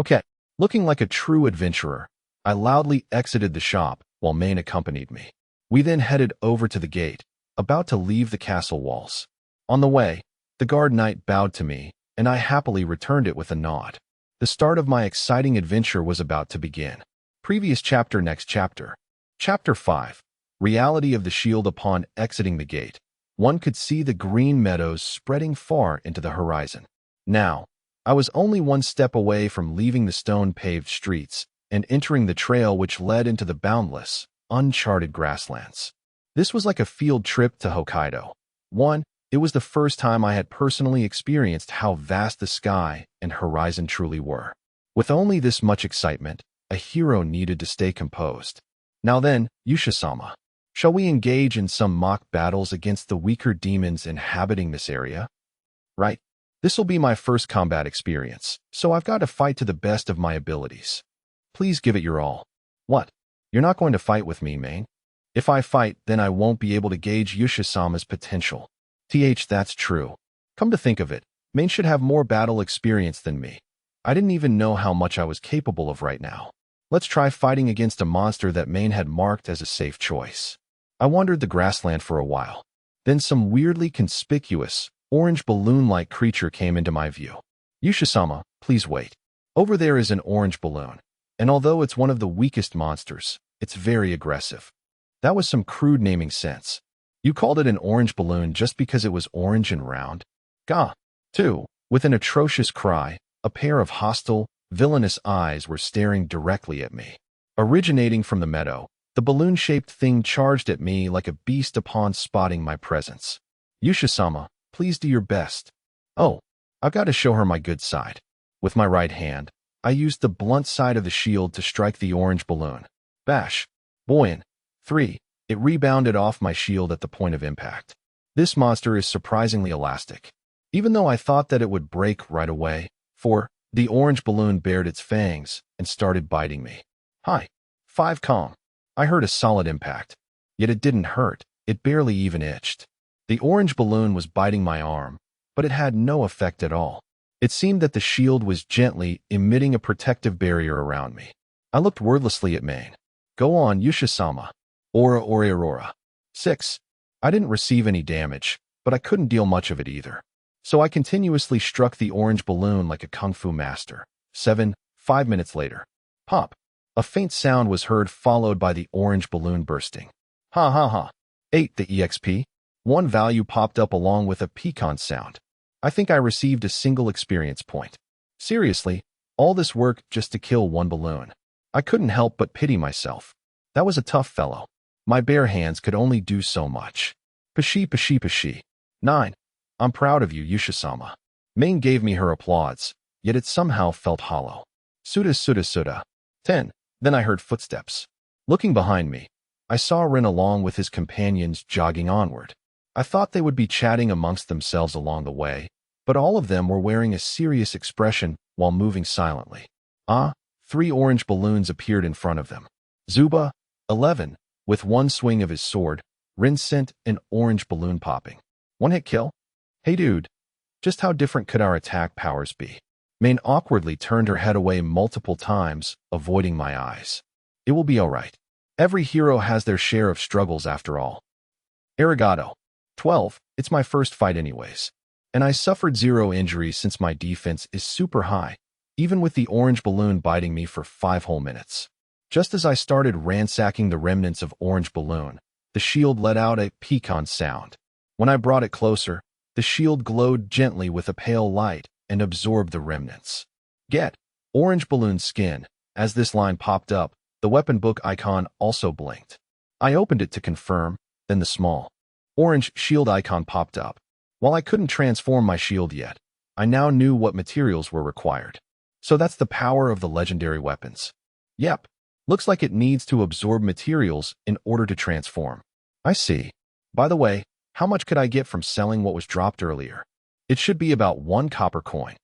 Okay. Looking like a true adventurer, I loudly exited the shop while Maine accompanied me. We then headed over to the gate, about to leave the castle walls. On the way, the guard knight bowed to me, and I happily returned it with a nod. The start of my exciting adventure was about to begin. Previous chapter, next chapter. Chapter 5. Reality of the shield. Upon exiting the gate, one could see the green meadows spreading far into the horizon. Now, I was only one step away from leaving the stone-paved streets and entering the trail which led into the boundless, uncharted grasslands. This was like a field trip to Hokkaido. It was the first time I had personally experienced how vast the sky and horizon truly were. With only this much excitement, a hero needed to stay composed. Now then, Yusha-sama, shall we engage in some mock battles against the weaker demons inhabiting this area? Right. This'll be my first combat experience, so I've got to fight to the best of my abilities. Please give it your all. What? You're not going to fight with me, Maine? If I fight, then I won't be able to gauge Yusha-sama's potential. That's true. Come to think of it, Maine should have more battle experience than me. I didn't even know how much I was capable of right now. Let's try fighting against a monster that Maine had marked as a safe choice. I wandered the grassland for a while. Then some weirdly conspicuous, orange balloon-like creature came into my view. Yusha-sama, please wait. Over there is an orange balloon, and although it's one of the weakest monsters, it's very aggressive. That was some crude naming sense. You called it an orange balloon just because it was orange and round? Gah! Too, with an atrocious cry, a pair of hostile, villainous eyes were staring directly at me. Originating from the meadow, the balloon-shaped thing charged at me like a beast upon spotting my presence. Yusha-sama, please do your best. Oh, I've got to show her my good side. With my right hand, I used the blunt side of the shield to strike the orange balloon. Bash! Boing! 3. It rebounded off my shield at the point of impact. This monster is surprisingly elastic. Even though I thought that it would break right away, the orange balloon bared its fangs and started biting me. Hi. 5 calm. I heard a solid impact. Yet it didn't hurt, it barely even itched. The orange balloon was biting my arm, but it had no effect at all. It seemed that the shield was gently emitting a protective barrier around me. I looked wordlessly at Maine. Go on, Yusha-sama. Aurora. 6. I didn't receive any damage, but I couldn't deal much of it either. So I continuously struck the orange balloon like a kung fu master. 7. 5 minutes later. Pop. A faint sound was heard, followed by the orange balloon bursting. Ha ha ha. 8. The EXP. 1 value popped up along with a piquant sound. I think I received a single experience point. Seriously, all this work just to kill 1 balloon. I couldn't help but pity myself. That was a tough fellow. My bare hands could only do so much. Pashi. 9. I'm proud of you, Yusha-sama. Maine gave me her applause, yet it somehow felt hollow. Suda. 10. Then I heard footsteps. Looking behind me, I saw Rin along with his companions jogging onward. I thought they would be chatting amongst themselves along the way, but all of them were wearing a serious expression while moving silently. 3 orange balloons appeared in front of them. Zuba. 11. With one swing of his sword, Rin sent an orange balloon popping. 1 hit kill? Hey dude, just how different could our attack powers be? Maine awkwardly turned her head away multiple times, avoiding my eyes. It will be alright. Every hero has their share of struggles after all. Arigato. 12. It's my first fight anyways. And I suffered 0 injuries since my defense is super high, even with the orange balloon biting me for 5 whole minutes. Just as I started ransacking the remnants of orange balloon, the shield let out a piquant sound. When I brought it closer, the shield glowed gently with a pale light and absorbed the remnants. Get orange balloon skin. As this line popped up, the weapon book icon also blinked. I opened it to confirm, then the small orange shield icon popped up. While I couldn't transform my shield yet, I now knew what materials were required. So that's the power of the legendary weapons. Yep. Looks like it needs to absorb materials in order to transform. I see. By the way, how much could I get from selling what was dropped earlier? It should be about 1 copper coin.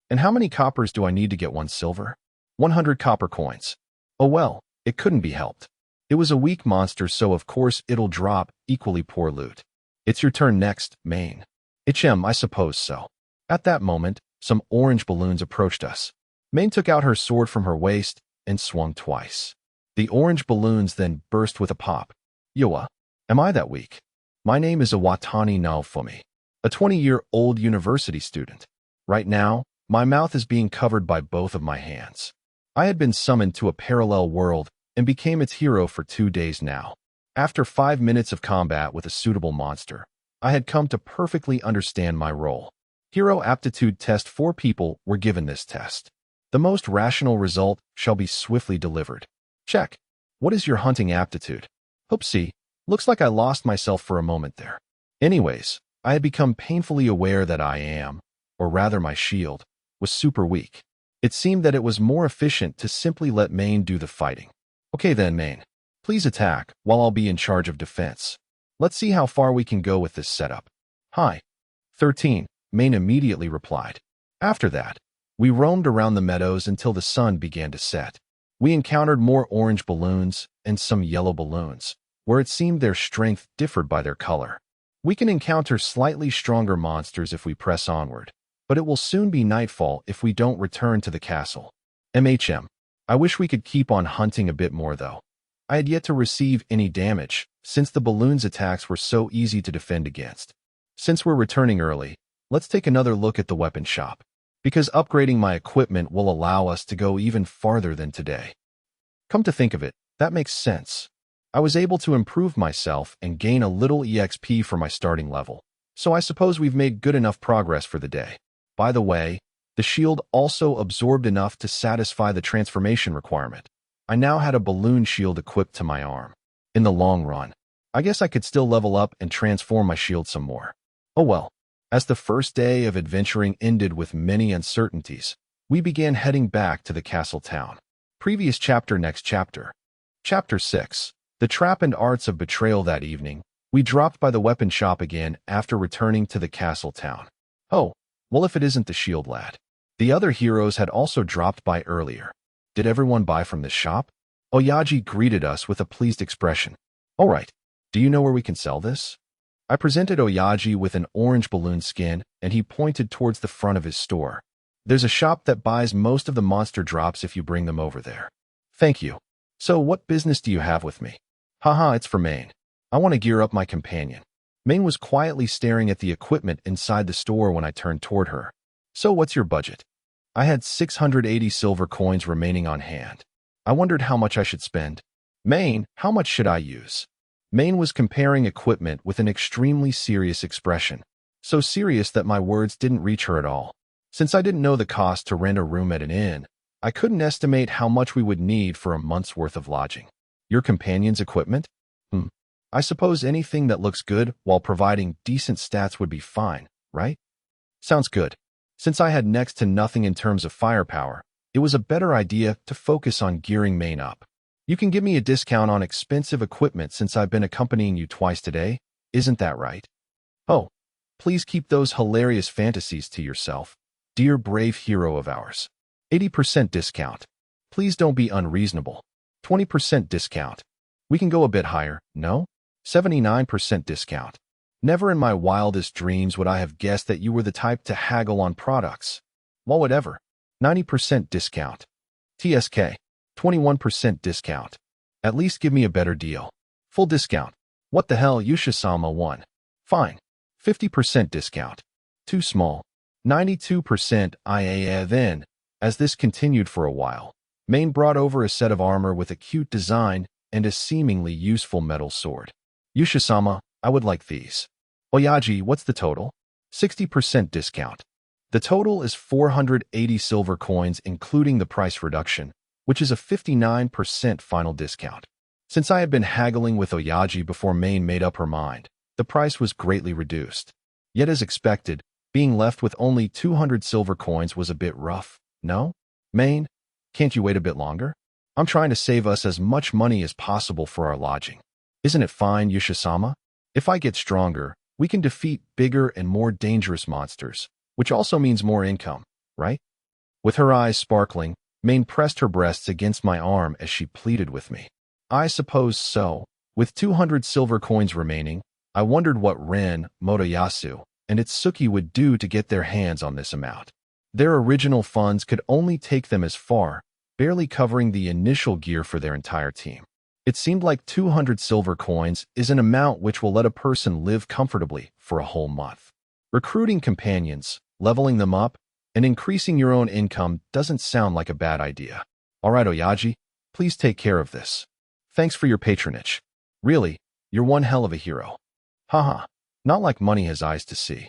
And how many coppers do I need to get 1 silver? 100 copper coins. Oh well, it couldn't be helped. It was a weak monster, so of course it'll drop equally poor loot. It's your turn next, Main. I suppose so. At that moment, some orange balloons approached us. Main took out her sword from her waist and swung twice. The orange balloons then burst with a pop. Yoa, am I that weak? My name is Iwatani Naofumi, a 20-year-old university student. Right now, my mouth is being covered by both of my hands. I had been summoned to a parallel world and became its hero for 2 days now. After 5 minutes of combat with a suitable monster, I had come to perfectly understand my role. Hero aptitude test. 4 people were given this test. The most rational result shall be swiftly delivered. Check. What is your hunting aptitude? Oopsie, looks like I lost myself for a moment there. Anyways, I had become painfully aware that I am, or rather my shield, was super weak. It seemed that it was more efficient to simply let Main do the fighting. Okay then, Main. Please attack, while I'll be in charge of defense. Let's see how far we can go with this setup. Hi. 13, Main immediately replied. After that, we roamed around the meadows until the sun began to set. We encountered more orange balloons and some yellow balloons, where it seemed their strength differed by their color. We can encounter slightly stronger monsters if we press onward, but it will soon be nightfall if we don't return to the castle. I wish we could keep on hunting a bit more though. I had yet to receive any damage, since the balloons' attacks were so easy to defend against. Since we're returning early, let's take another look at the weapon shop, because upgrading my equipment will allow us to go even farther than today. Come to think of it, that makes sense. I was able to improve myself and gain a little EXP for my starting level, so I suppose we've made good enough progress for the day. By the way, the shield also absorbed enough to satisfy the transformation requirement. I now had a balloon shield equipped to my arm. In the long run, I guess I could still level up and transform my shield some more. Oh well. As the first day of adventuring ended with many uncertainties, we began heading back to the castle town. Previous chapter. Next chapter. Chapter 6. The Trap and Arts of Betrayal. That evening, we dropped by the weapon shop again after returning to the castle town. Oh, well, if it isn't the shield lad. The other heroes had also dropped by earlier. Did everyone buy from this shop? Oyaji greeted us with a pleased expression. All right, do you know where we can sell this? I presented Oyaji with an orange balloon skin, and he pointed towards the front of his store. There's a shop that buys most of the monster drops if you bring them over there. Thank you. So what business do you have with me? Haha, it's for Main. I want to gear up my companion. Main was quietly staring at the equipment inside the store when I turned toward her. So what's your budget? I had 680 silver coins remaining on hand. I wondered how much I should spend. Main, how much should I use? Main was comparing equipment with an extremely serious expression, so serious that my words didn't reach her at all. Since I didn't know the cost to rent a room at an inn, I couldn't estimate how much we would need for a month's worth of lodging. Your companion's equipment? I suppose anything that looks good while providing decent stats would be fine, right? Sounds good. Since I had next to nothing in terms of firepower, it was a better idea to focus on gearing Main up. You can give me a discount on expensive equipment since I've been accompanying you twice today, isn't that right? Oh, please keep those hilarious fantasies to yourself, dear brave hero of ours. 80% discount. Please don't be unreasonable. 20% discount. We can go a bit higher, no? 79% discount. Never in my wildest dreams would I have guessed that you were the type to haggle on products. Well, whatever. 90% discount. TSK. 21% discount. At least give me a better deal. Full discount. What the hell, Yusha-sama won. Fine. 50% discount. Too small. 92% IAA. Then, as this continued for a while, Main brought over a set of armor with a cute design and a seemingly useful metal sword. Yusha-sama, I would like these. Oyaji, what's the total? 60% discount. The total is 480 silver coins including the price reduction, which is a 59% final discount. Since I had been haggling with Oyaji before Main made up her mind, the price was greatly reduced. Yet as expected, being left with only 200 silver coins was a bit rough, no? Main, can't you wait a bit longer? I'm trying to save us as much money as possible for our lodging. Isn't it fine, Yusha-sama? If I get stronger, we can defeat bigger and more dangerous monsters, which also means more income, right? With her eyes sparkling, Maine pressed her breasts against my arm as she pleaded with me. I suppose so. With 200 silver coins remaining, I wondered what Ren, Motoyasu, and Itsuki would do to get their hands on this amount. Their original funds could only take them as far, barely covering the initial gear for their entire team. It seemed like 200 silver coins is an amount which will let a person live comfortably for a whole month. Recruiting companions, leveling them up, and increasing your own income doesn't sound like a bad idea. All right, Oyaji, please take care of this. Thanks for your patronage. Really, you're one hell of a hero. Haha, not like money has eyes to see.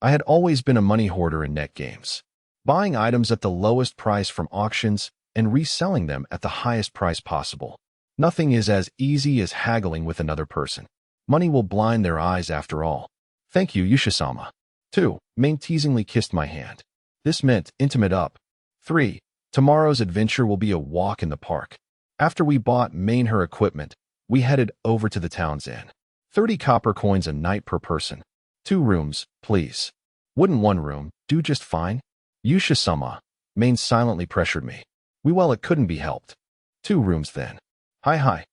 I had always been a money hoarder in net games, buying items at the lowest price from auctions and reselling them at the highest price possible. Nothing is as easy as haggling with another person. Money will blind their eyes after all. Thank you, Yusha-sama. 2. Maine teasingly kissed my hand. This meant intimate up. 3. Tomorrow's adventure will be a walk in the park. After we bought Maine her equipment, we headed over to the town's inn. 30 copper coins a night per person. 2 rooms, please. Wouldn't 1 room do just fine? Yusha-sama. Maine silently pressured me. Well, it couldn't be helped. 2 rooms then. Hi.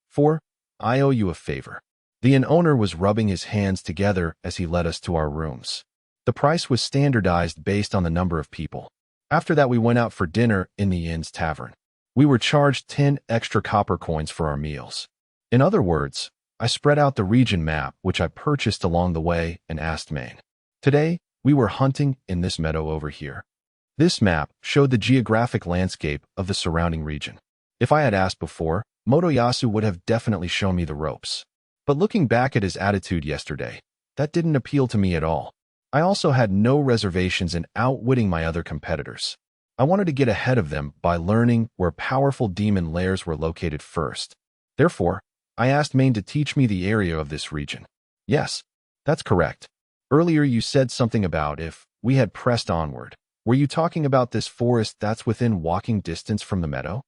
4. I owe you a favor. The inn owner was rubbing his hands together as he led us to our rooms. The price was standardized based on the number of people. After that, we went out for dinner in the inn's tavern. We were charged 10 extra copper coins for our meals. In other words, I spread out the region map, which I purchased along the way, and asked Maine. Today, we were hunting in this meadow over here. This map showed the geographic landscape of the surrounding region. If I had asked before, Motoyasu would have definitely shown me the ropes. But looking back at his attitude yesterday, that didn't appeal to me at all. I also had no reservations in outwitting my other competitors. I wanted to get ahead of them by learning where powerful demon lairs were located first. Therefore, I asked Maine to teach me the area of this region. Yes, that's correct. Earlier you said something about if we had pressed onward. Were you talking about this forest that's within walking distance from the meadow?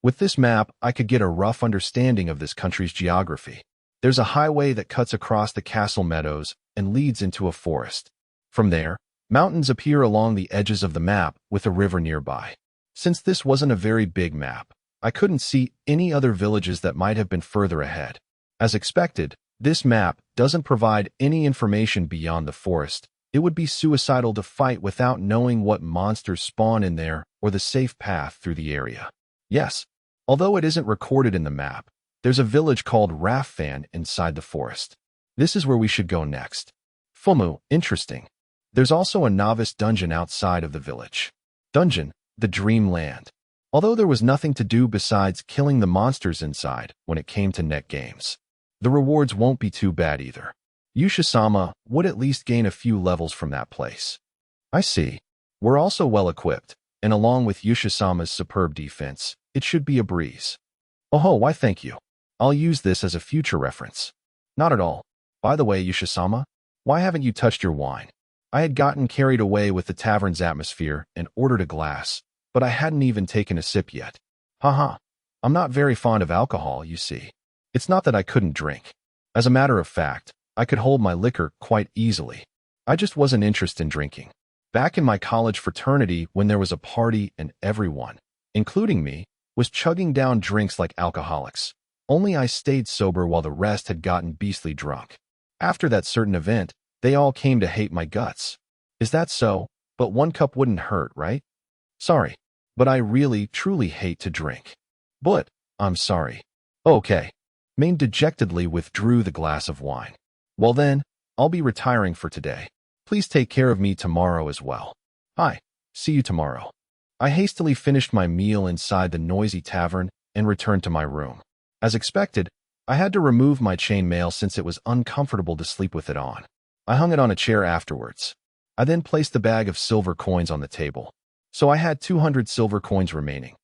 With this map, I could get a rough understanding of this country's geography. There's a highway that cuts across the castle meadows and leads into a forest. From there, mountains appear along the edges of the map with a river nearby. Since this wasn't a very big map, I couldn't see any other villages that might have been further ahead. As expected, this map doesn't provide any information beyond the forest. It would be suicidal to fight without knowing what monsters spawn in there or the safe path through the area. Yes, although it isn't recorded in the map, there's a village called Raffan inside the forest. This is where we should go next. Fumu, interesting. There's also a novice dungeon outside of the village. Dungeon, the Dream Land. Although there was nothing to do besides killing the monsters inside when it came to net games, the rewards won't be too bad either. Yusha-sama would at least gain a few levels from that place. I see. We're also well equipped, and along with Yusha-sama's superb defense, it should be a breeze. Oh, why thank you. I'll use this as a future reference. Not at all. By the way, Yusha-sama, why haven't you touched your wine? I had gotten carried away with the tavern's atmosphere and ordered a glass, but I hadn't even taken a sip yet. Haha. I'm not very fond of alcohol, you see. It's not that I couldn't drink. As a matter of fact, I could hold my liquor quite easily. I just wasn't interested in drinking. Back in my college fraternity, when there was a party and everyone, including me, was chugging down drinks like alcoholics. Only I stayed sober while the rest had gotten beastly drunk. After that certain event, they all came to hate my guts. Is that so? But 1 cup wouldn't hurt, right? Sorry, but I really, truly hate to drink. But, I'm sorry. Okay. Maine dejectedly withdrew the glass of wine. Well then, I'll be retiring for today. Please take care of me tomorrow as well. Hi, see you tomorrow. I hastily finished my meal inside the noisy tavern and returned to my room. As expected, I had to remove my chainmail since it was uncomfortable to sleep with it on. I hung it on a chair afterwards. I then placed the bag of silver coins on the table. So I had 200 silver coins remaining.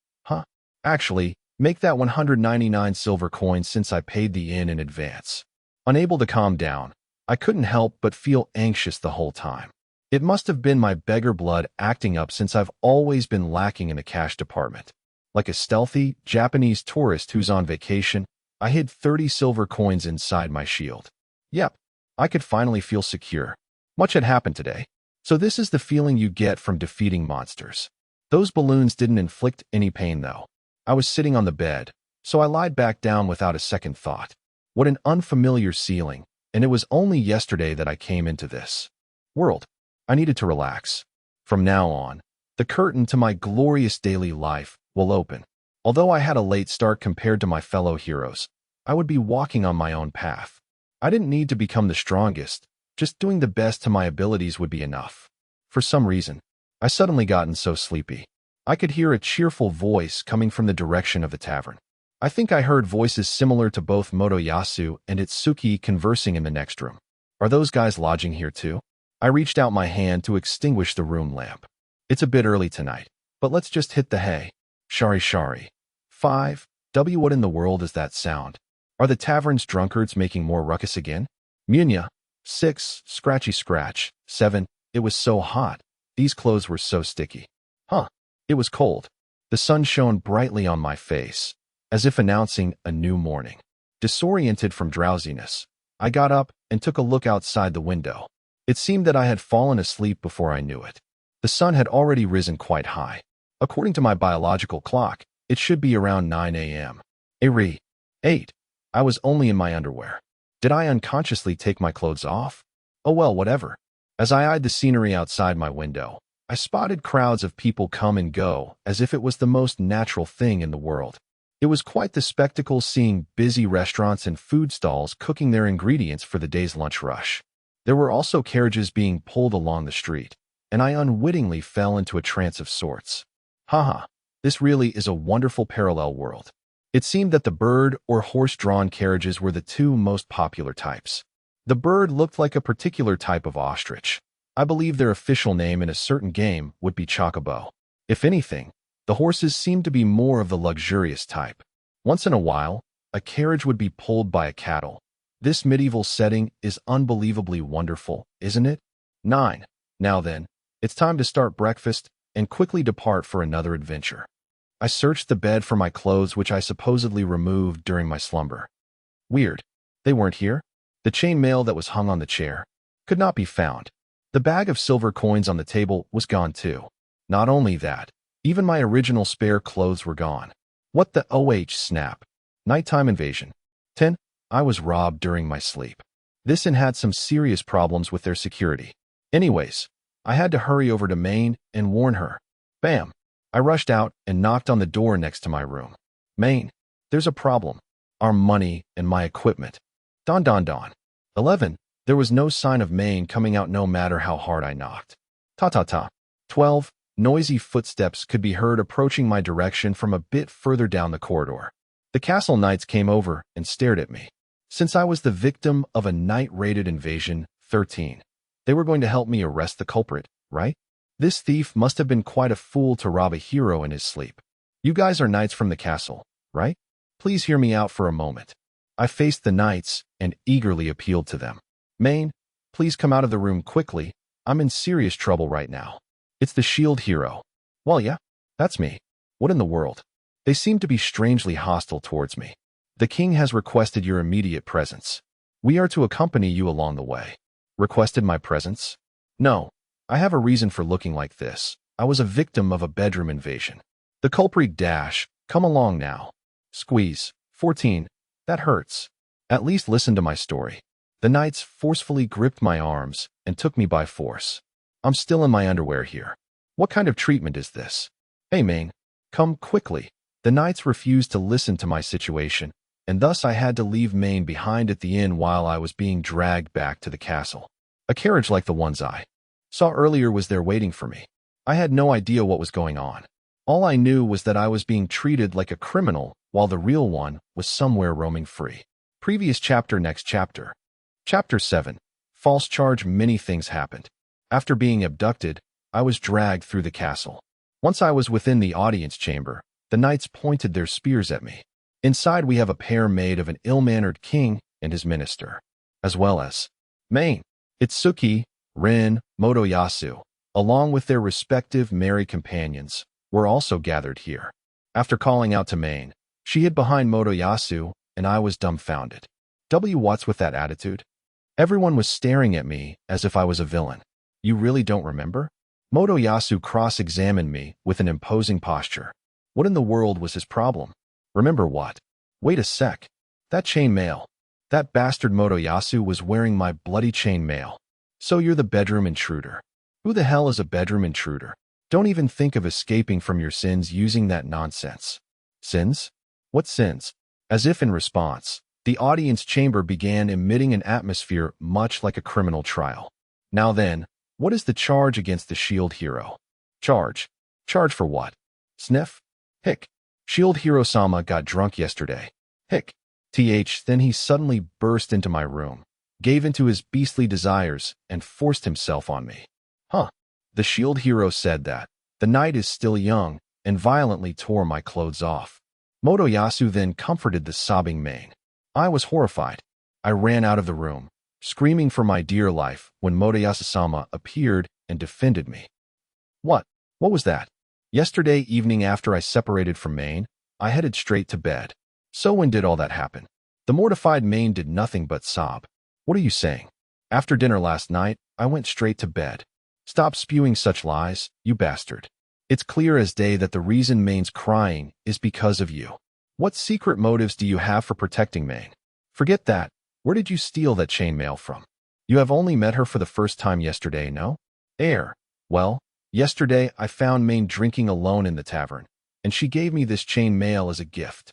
Actually, make that 199 silver coins since I paid the inn in advance. Unable to calm down, I couldn't help but feel anxious the whole time. It must have been my beggar blood acting up since I've always been lacking in the cash department. Like a stealthy, Japanese tourist who's on vacation, I hid 30 silver coins inside my shield. Yep, I could finally feel secure. Much had happened today. So this is the feeling you get from defeating monsters. Those balloons didn't inflict any pain, though. I was sitting on the bed, so I lied back down without a second thought. What an unfamiliar ceiling, and it was only yesterday that I came into this world. I needed to relax. From now on, the curtain to my glorious daily life will open. Although I had a late start compared to my fellow heroes, I would be walking on my own path. I didn't need to become the strongest, just doing the best to my abilities would be enough. For some reason, I suddenly gotten so sleepy. I could hear a cheerful voice coming from the direction of the tavern. I think I heard voices similar to both Motoyasu and Itsuki conversing in the next room. Are those guys lodging here too? I reached out my hand to extinguish the room lamp. It's a bit early tonight, but let's just hit the hay. Shari shari. 5. What in the world is that sound? Are the tavern's drunkards making more ruckus again? Munya. 6. Scratchy scratch. 7. It was so hot. These clothes were so sticky. Huh. It was cold. The sun shone brightly on my face, as if announcing a new morning. Disoriented from drowsiness, I got up and took a look outside the window. It seemed that I had fallen asleep before I knew it. The sun had already risen quite high. According to my biological clock, it should be around 9 a.m. 8. I was only in my underwear. Did I unconsciously take my clothes off? Oh well, whatever. As I eyed the scenery outside my window, I spotted crowds of people come and go as if it was the most natural thing in the world. It was quite the spectacle seeing busy restaurants and food stalls cooking their ingredients for the day's lunch rush. There were also carriages being pulled along the street, and I unwittingly fell into a trance of sorts. Haha, this really is a wonderful parallel world. It seemed that the bird or horse-drawn carriages were the two most popular types. The bird looked like a particular type of ostrich. I believe their official name in a certain game would be chocobo. If anything, the horses seemed to be more of the luxurious type. Once in a while, a carriage would be pulled by a cattle. This medieval setting is unbelievably wonderful, isn't it? 9. Now then, it's time to start breakfast and quickly depart for another adventure. I searched the bed for my clothes, which I supposedly removed during my slumber. Weird. They weren't here. The chainmail that was hung on the chair could not be found. The bag of silver coins on the table was gone too. Not only that, even my original spare clothes were gone. What the snap? Nighttime invasion. 10. I was robbed during my sleep. This inn had some serious problems with their security. Anyways, I had to hurry over to Maine and warn her. Bam! I rushed out and knocked on the door next to my room. Maine, there's a problem. Our money and my equipment. Don. 11. There was no sign of Maine coming out no matter how hard I knocked. Ta. 12. Noisy footsteps could be heard approaching my direction from a bit further down the corridor. The castle knights came over and stared at me. Since I was the victim of a knight-raided invasion, 13. They were going to help me arrest the culprit, right? This thief must have been quite a fool to rob a hero in his sleep. You guys are knights from the castle, right? Please hear me out for a moment. I faced the knights and eagerly appealed to them. Maine, please come out of the room quickly. I'm in serious trouble right now. It's the shield hero. Well, yeah, that's me. What in the world? They seem to be strangely hostile towards me. The king has requested your immediate presence. We are to accompany you along the way. Requested my presence? No, I have a reason for looking like this. I was a victim of a bedroom invasion. The culprit come along now. Squeeze. 14. That hurts. At least listen to my story. The knights forcefully gripped my arms and took me by force. I'm still in my underwear here. What kind of treatment is this? Hey, Maine, come quickly. The knights refused to listen to my situation, and thus I had to leave Maine behind at the inn while I was being dragged back to the castle. A carriage like the ones I saw earlier was there waiting for me. I had no idea what was going on. All I knew was that I was being treated like a criminal while the real one was somewhere roaming free. Previous chapter. Next chapter. Chapter 7. False charge. Many things happened. After being abducted, I was dragged through the castle. Once I was within the audience chamber, the knights pointed their spears at me. Inside we have a pair made of an ill-mannered king and his minister, as well as Maine, Itsuki, Rin, Motoyasu, along with their respective merry companions, were also gathered here. After calling out to Main, she hid behind Motoyasu, and I was dumbfounded. What's with that attitude? Everyone was staring at me as if I was a villain. You really don't remember? Motoyasu cross-examined me with an imposing posture. What in the world was his problem? Remember what? Wait a sec. That chainmail. That bastard Motoyasu was wearing my bloody chainmail. So you're the bedroom intruder. Who the hell is a bedroom intruder? Don't even think of escaping from your sins using that nonsense. Sins? What sins? As if in response, the audience chamber began emitting an atmosphere much like a criminal trial. Now then, what is the charge against the Shield Hero? Charge? Charge for what? Sniff? Hick. Shield Hero-sama got drunk yesterday. Hick. Then he suddenly burst into my room, gave into his beastly desires, and forced himself on me. Huh. The Shield Hero said that. The night is still young, and violently tore my clothes off. Motoyasu then comforted the sobbing Main. I was horrified. I ran out of the room, screaming for my dear life when Motoyasu-sama appeared and defended me. What? What was that? Yesterday evening after I separated from Main, I headed straight to bed. So when did all that happen? The mortified Main did nothing but sob. What are you saying? After dinner last night, I went straight to bed. Stop spewing such lies, you bastard. It's clear as day that the reason Main's crying is because of you. What secret motives do you have for protecting Main? Forget that. Where did you steal that chainmail from? You have only met her for the first time yesterday, no? Well, yesterday I found Main drinking alone in the tavern, and she gave me this chainmail as a gift.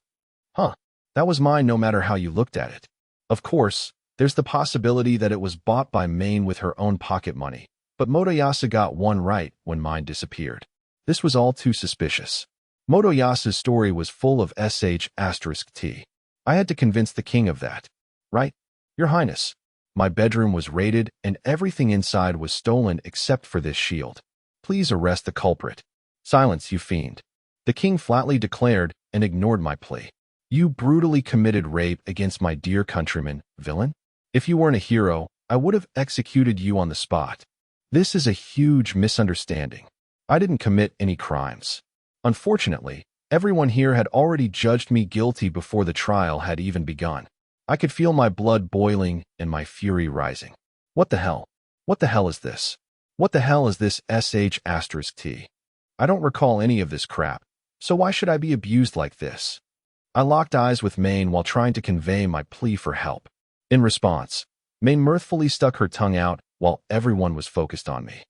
Huh, that was mine no matter how you looked at it. Of course, there's the possibility that it was bought by Main with her own pocket money, but Motoyasu got one right when mine disappeared. This was all too suspicious. Motoyasu's story was full of sh*t. I had to convince the king of that. Right? Your Highness. My bedroom was raided and everything inside was stolen except for this shield. Please arrest the culprit. Silence, you fiend. The king flatly declared and ignored my plea. You brutally committed rape against my dear countryman, villain? If you weren't a hero, I would have executed you on the spot. This is a huge misunderstanding. I didn't commit any crimes. Unfortunately, everyone here had already judged me guilty before the trial had even begun. I could feel my blood boiling and my fury rising. What the hell? What the hell is this? What the hell is this sh*t? I don't recall any of this crap, so why should I be abused like this? I locked eyes with Main while trying to convey my plea for help. In response, Main mirthfully stuck her tongue out while everyone was focused on me.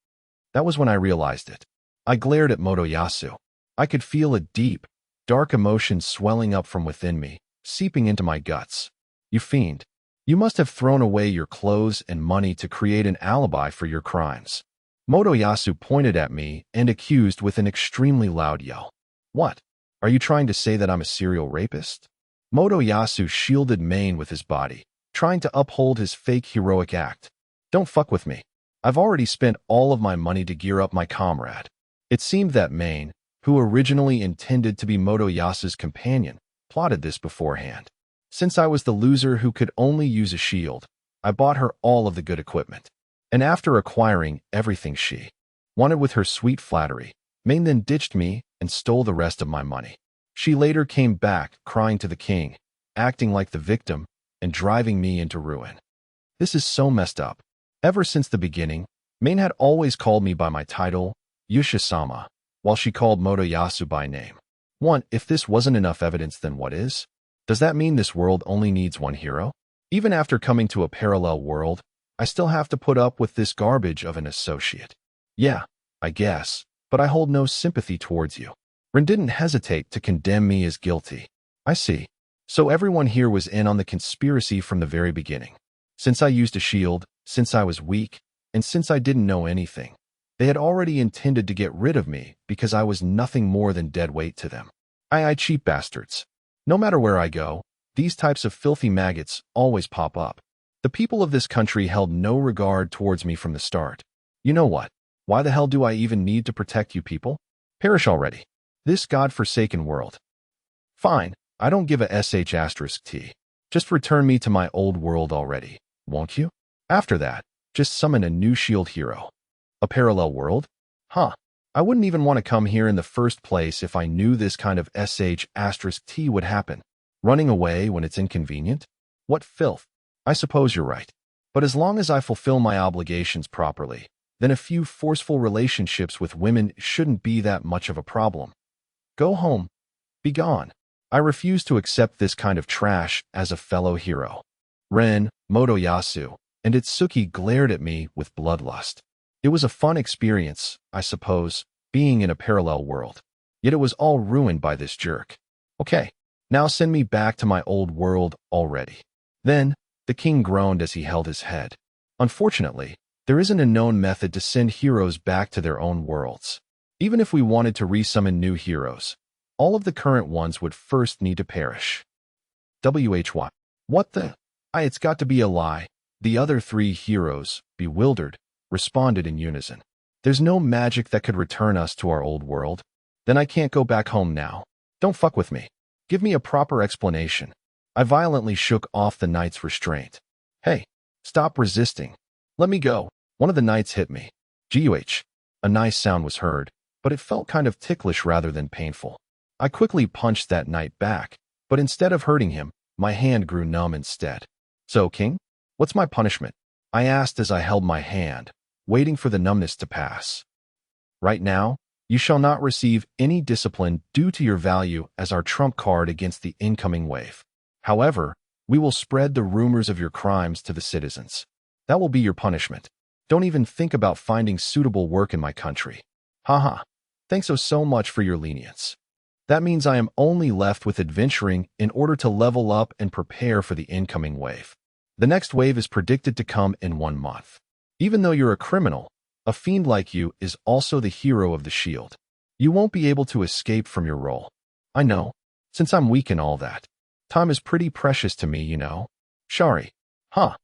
That was when I realized it. I glared at Motoyasu. I could feel a deep, dark emotion swelling up from within me, seeping into my guts. You fiend. You must have thrown away your clothes and money to create an alibi for your crimes. Motoyasu pointed at me and accused with an extremely loud yell. What? Are you trying to say that I'm a serial rapist? Motoyasu shielded Main with his body, trying to uphold his fake heroic act. Don't fuck with me. I've already spent all of my money to gear up my comrade. It seemed that Main, who originally intended to be Motoyasu's companion, plotted this beforehand. Since I was the loser who could only use a shield, I bought her all of the good equipment. And after acquiring everything she wanted with her sweet flattery, Main then ditched me and stole the rest of my money. She later came back crying to the king, acting like the victim, and driving me into ruin. This is so messed up. Ever since the beginning, Main had always called me by my title, Yusha-sama, while she called Motoyasu by name. If this wasn't enough evidence, then what is? Does that mean this world only needs one hero? Even after coming to a parallel world, I still have to put up with this garbage of an associate. Yeah, I guess, but I hold no sympathy towards you. Rin didn't hesitate to condemn me as guilty. I see. So everyone here was in on the conspiracy from the very beginning. Since I used a shield, since I was weak, and since I didn't know anything, they had already intended to get rid of me because I was nothing more than dead weight to them. I cheap bastards. No matter where I go, these types of filthy maggots always pop up. The people of this country held no regard towards me from the start. You know what? Why the hell do I even need to protect you people? Perish already. This godforsaken world. Fine, I don't give a sh*t. Just return me to my old world already, won't you? After that, just summon a new shield hero. A parallel world? Huh. I wouldn't even want to come here in the first place if I knew this kind of sh*t would happen. Running away when it's inconvenient? What filth. I suppose you're right. But as long as I fulfill my obligations properly, then a few forceful relationships with women shouldn't be that much of a problem. Go home. Be gone. I refuse to accept this kind of trash as a fellow hero. Ren, Motoyasu, and Itsuki glared at me with bloodlust. It was a fun experience, I suppose, being in a parallel world. Yet it was all ruined by this jerk. Okay, now send me back to my old world already. Then, the king groaned as he held his head. Unfortunately, there isn't a known method to send heroes back to their own worlds. Even if we wanted to resummon new heroes, all of the current ones would first need to perish. WHY. What the? It's got to be a lie. The other three heroes, bewildered, responded in unison. There's no magic that could return us to our old world. Then I can't go back home now. Don't fuck with me. Give me a proper explanation. I violently shook off the knight's restraint. Hey, stop resisting. Let me go. One of the knights hit me. Guh. A nice sound was heard, but it felt kind of ticklish rather than painful. I quickly punched that knight back, but instead of hurting him, my hand grew numb instead. So, King? What's my punishment? I asked as I held my hand, waiting for the numbness to pass. Right now, you shall not receive any discipline due to your value as our trump card against the incoming wave. However, we will spread the rumors of your crimes to the citizens. That will be your punishment. Don't even think about finding suitable work in my country. Haha. Thanks so much for your lenience. That means I am only left with adventuring in order to level up and prepare for the incoming wave. The next wave is predicted to come in 1 month. Even though you're a criminal, a fiend like you is also the hero of the shield. You won't be able to escape from your role. I know, since I'm weak and all that. Time is pretty precious to me, you know. Sorry.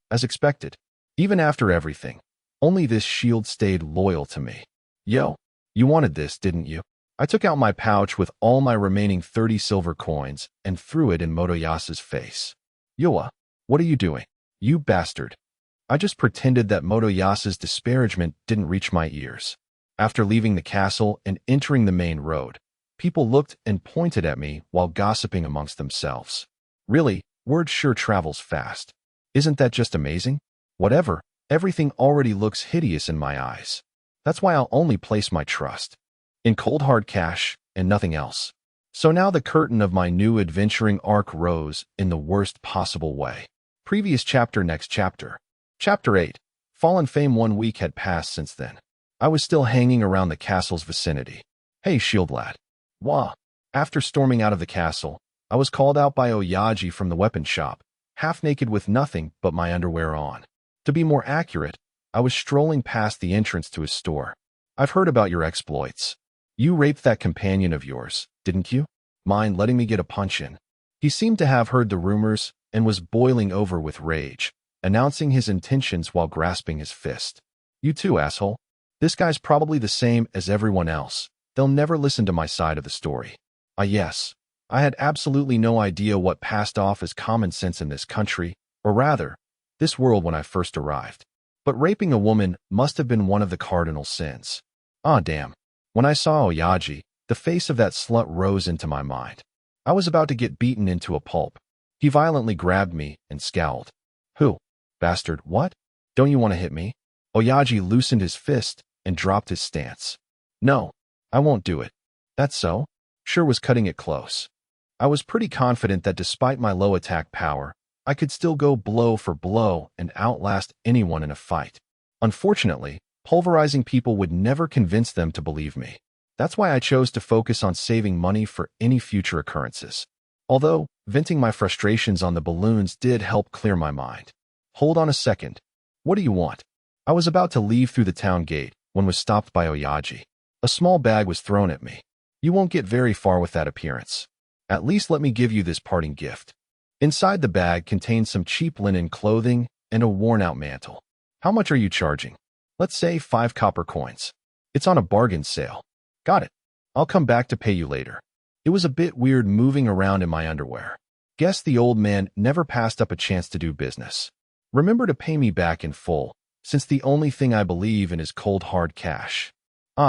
As expected. Even after everything, only this shield stayed loyal to me. Yo, you wanted this, didn't you? I took out my pouch with all my remaining 30 silver coins and threw it in Motoyasu's face. Yoa, what are you doing? You bastard. I just pretended that Motoyasu's disparagement didn't reach my ears. After leaving the castle and entering the main road, people looked and pointed at me while gossiping amongst themselves. Really, word sure travels fast. Isn't that just amazing? Whatever, everything already looks hideous in my eyes. That's why I'll only place my trust in cold hard cash and nothing else. So now the curtain of my new adventuring arc rose in the worst possible way. Previous chapter, next chapter. Chapter 8. Fallen Fame. 1 week had passed since then. I was still hanging around the castle's vicinity. Hey, shield lad. Wah. After storming out of the castle, I was called out by Oyaji from the weapon shop, half naked with nothing but my underwear on. To be more accurate, I was strolling past the entrance to his store. I've heard about your exploits. You raped that companion of yours, didn't you? Mind letting me get a punch in? He seemed to have heard the rumors and was boiling over with rage, announcing his intentions while grasping his fist. You too, asshole. This guy's probably the same as everyone else. They'll never listen to my side of the story. Yes. I had absolutely no idea what passed off as common sense in this country, or rather, this world when I first arrived. But raping a woman must have been one of the cardinal sins. Damn. When I saw Oyaji, the face of that slut rose into my mind. I was about to get beaten into a pulp. He violently grabbed me and scowled. Who? Bastard, what? Don't you want to hit me? Oyaji loosened his fist and dropped his stance. No, I won't do it. That's so? Sure was cutting it close. I was pretty confident that despite my low attack power, I could still go blow for blow and outlast anyone in a fight. Unfortunately, pulverizing people would never convince them to believe me. That's why I chose to focus on saving money for any future occurrences. Although, venting my frustrations on the balloons did help clear my mind. Hold on a second. What do you want? I was about to leave through the town gate when was stopped by Oyaji. A small bag was thrown at me. You won't get very far with that appearance. At least let me give you this parting gift. Inside the bag contained some cheap linen clothing and a worn-out mantle. How much are you charging? Let's say 5 copper coins. It's on a bargain sale. Got it. I'll come back to pay you later. It was a bit weird moving around in my underwear. Guess the old man never passed up a chance to do business. Remember to pay me back in full, since the only thing I believe in is cold hard cash.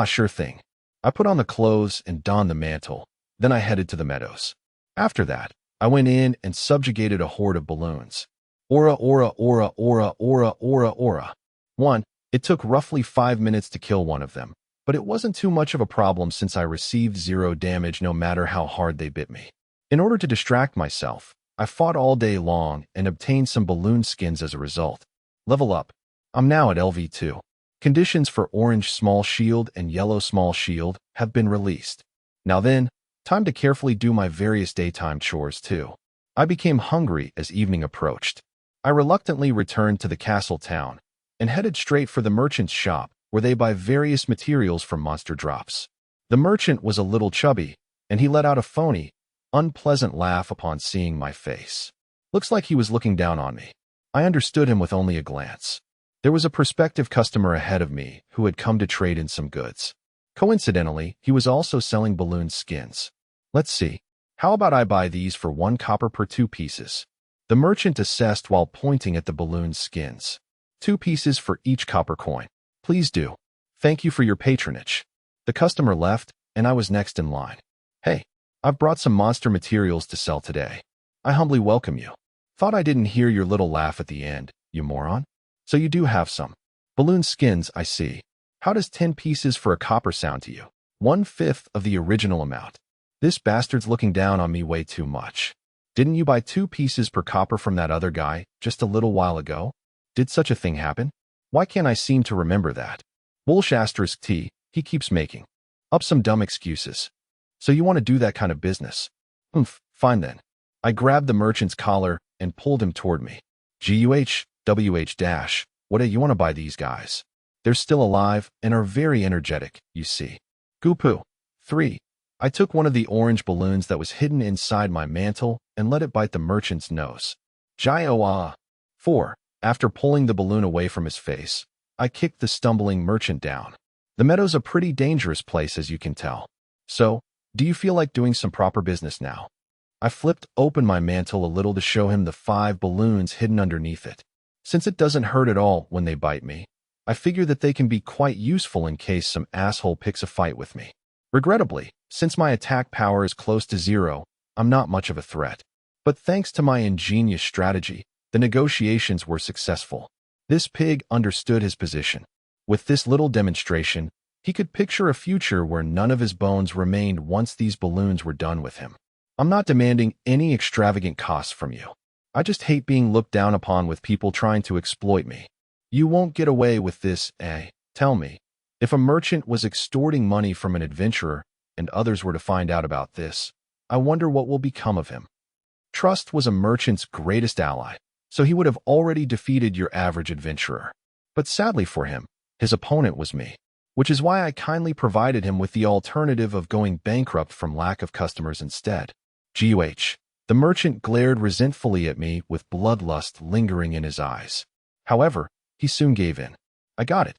Sure thing. I put on the clothes and donned the mantle. Then I headed to the meadows. After that, I went in and subjugated a horde of balloons. Aura, aura, aura, aura, aura, aura, aura. 1. It took roughly 5 minutes to kill one of them, but it wasn't too much of a problem since I received 0 damage no matter how hard they bit me. In order to distract myself, I fought all day long and obtained some balloon skins as a result. Level up. I'm now at LV2. Conditions for orange small shield and yellow small shield have been released. Now then, time to carefully do my various daytime chores too. I became hungry as evening approached. I reluctantly returned to the castle town and headed straight for the merchant's shop where they buy various materials from monster drops. The merchant was a little chubby, and he let out a phony, unpleasant laugh upon seeing my face. Looks like he was looking down on me. I understood him with only a glance. There was a prospective customer ahead of me who had come to trade in some goods. Coincidentally, he was also selling balloon skins. Let's see. How about I buy these for 1 copper per 2 pieces? The merchant assessed while pointing at the balloon skins. 2 pieces for each copper coin. Please do. Thank you for your patronage. The customer left, and I was next in line. Hey, I've brought some monster materials to sell today. I humbly welcome you. Thought I didn't hear your little laugh at the end, you moron. So you do have some. Balloon skins, I see. How does 10 pieces for a copper sound to you? 1/5 of the original amount. This bastard's looking down on me way too much. Didn't you buy 2 pieces per copper from that other guy just a little while ago? Did such a thing happen? Why can't I seem to remember that? Bullsh***, he keeps making up some dumb excuses. So you want to do that kind of business? Fine then. I grabbed the merchant's collar and pulled him toward me. What do you want to buy these guys? They're still alive and are very energetic, you see. Goopoo. 3. I took one of the orange balloons that was hidden inside my mantle and let it bite the merchant's nose. Jioa. 4. After pulling the balloon away from his face, I kicked the stumbling merchant down. The meadow's a pretty dangerous place, as you can tell. So, do you feel like doing some proper business now? I flipped open my mantle a little to show him the 5 balloons hidden underneath it. Since it doesn't hurt at all when they bite me, I figure that they can be quite useful in case some asshole picks a fight with me. Regrettably, since my attack power is close to 0, I'm not much of a threat. But thanks to my ingenious strategy, the negotiations were successful. This pig understood his position. With this little demonstration, he could picture a future where none of his bones remained once these balloons were done with him. I'm not demanding any extravagant costs from you. I just hate being looked down upon with people trying to exploit me. You won't get away with this, eh? Tell me, if a merchant was extorting money from an adventurer and others were to find out about this, I wonder what will become of him. Trust was a merchant's greatest ally, so he would have already defeated your average adventurer. But sadly for him, his opponent was me, which is why I kindly provided him with the alternative of going bankrupt from lack of customers instead. The merchant glared resentfully at me with bloodlust lingering in his eyes. However, he soon gave in. I got it.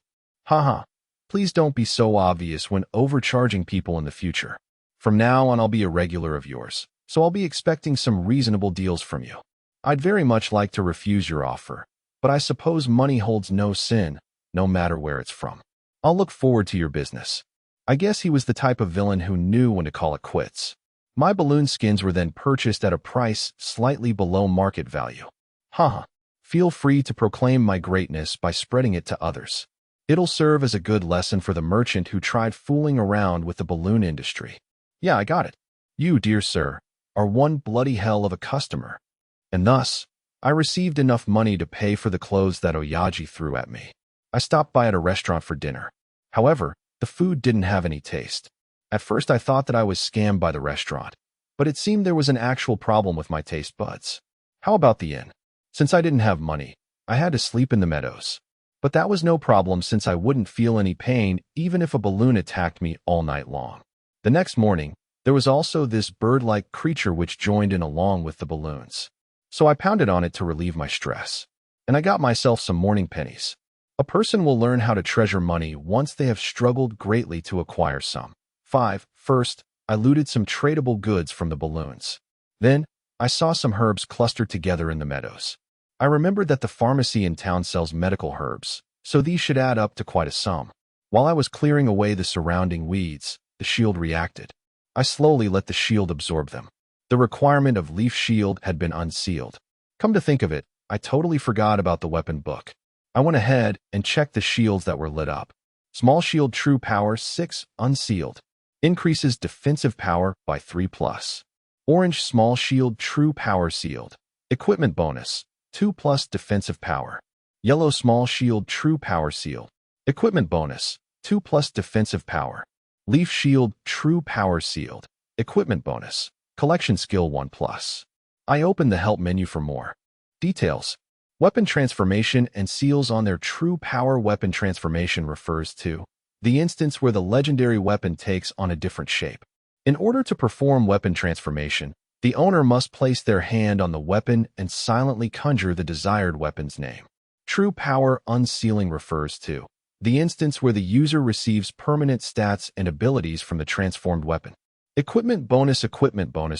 Haha. Please don't be so obvious when overcharging people in the future. From now on, I'll be a regular of yours, so I'll be expecting some reasonable deals from you. I'd very much like to refuse your offer, but I suppose money holds no sin, no matter where it's from. I'll look forward to your business. I guess he was the type of villain who knew when to call it quits. My balloon skins were then purchased at a price slightly below market value. Haha. Feel free to proclaim my greatness by spreading it to others. It'll serve as a good lesson for the merchant who tried fooling around with the balloon industry. Yeah, I got it. You, dear sir, are one bloody hell of a customer. And thus, I received enough money to pay for the clothes that Oyaji threw at me. I stopped by at a restaurant for dinner. However, the food didn't have any taste. At first I thought that I was scammed by the restaurant, but it seemed there was an actual problem with my taste buds. How about the inn? Since I didn't have money, I had to sleep in the meadows. But that was no problem since I wouldn't feel any pain even if a balloon attacked me all night long. The next morning, there was also this bird-like creature which joined in along with the balloons. So I pounded on it to relieve my stress. And I got myself some morning pennies. A person will learn how to treasure money once they have struggled greatly to acquire some. 5. First, I looted some tradable goods from the balloons. Then, I saw some herbs clustered together in the meadows. I remembered that the pharmacy in town sells medical herbs, so these should add up to quite a sum. While I was clearing away the surrounding weeds, the shield reacted. I slowly let the shield absorb them. The requirement of leaf shield had been unsealed. Come to think of it, I totally forgot about the weapon book. I went ahead and checked the shields that were lit up. Small shield true power 6 unsealed. Increases defensive power by 3+. Orange small shield true power sealed. Equipment bonus 2+ defensive power. Yellow small shield true power sealed. Equipment bonus 2+ defensive power. Leaf shield true power sealed. Equipment bonus. Collection skill 1+. I opened the help menu for more details. Weapon transformation and seals on their true power. Weapon transformation refers to the instance where the legendary weapon takes on a different shape. In order to perform weapon transformation, the owner must place their hand on the weapon and silently conjure the desired weapon's name. True power unsealing refers to the instance where the user receives permanent stats and abilities from the transformed weapon. Equipment bonus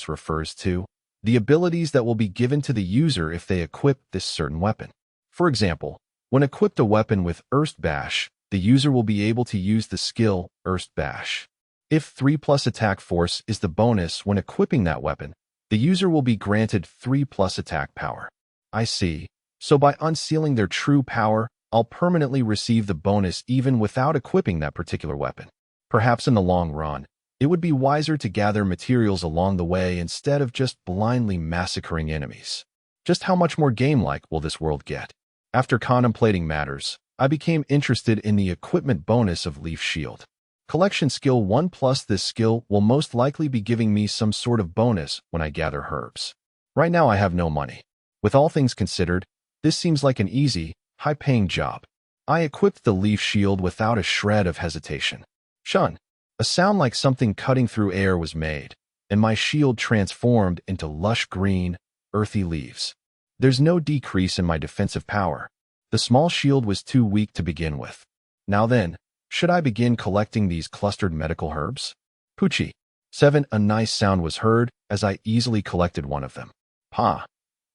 refers to the abilities that will be given to the user if they equip this certain weapon. For example, when equipped a weapon with Erst Bash, the user will be able to use the skill Erst Bash. If 3+ attack force is the bonus when equipping that weapon, the user will be granted 3+ attack power. I see. So by unsealing their true power, I'll permanently receive the bonus even without equipping that particular weapon. Perhaps in the long run, it would be wiser to gather materials along the way instead of just blindly massacring enemies. Just how much more game-like will this world get? After contemplating matters, I became interested in the equipment bonus of Leaf Shield. Collection skill 1+. This skill will most likely be giving me some sort of bonus when I gather herbs. Right now I have no money. With all things considered, this seems like an easy, high-paying job. I equipped the Leaf Shield without a shred of hesitation. Shun. A sound like something cutting through air was made, and my shield transformed into lush green, earthy leaves. There's no decrease in my defensive power. The small shield was too weak to begin with. Now then, should I begin collecting these clustered medical herbs? Poochie. 7. A nice sound was heard as I easily collected one of them. Pa.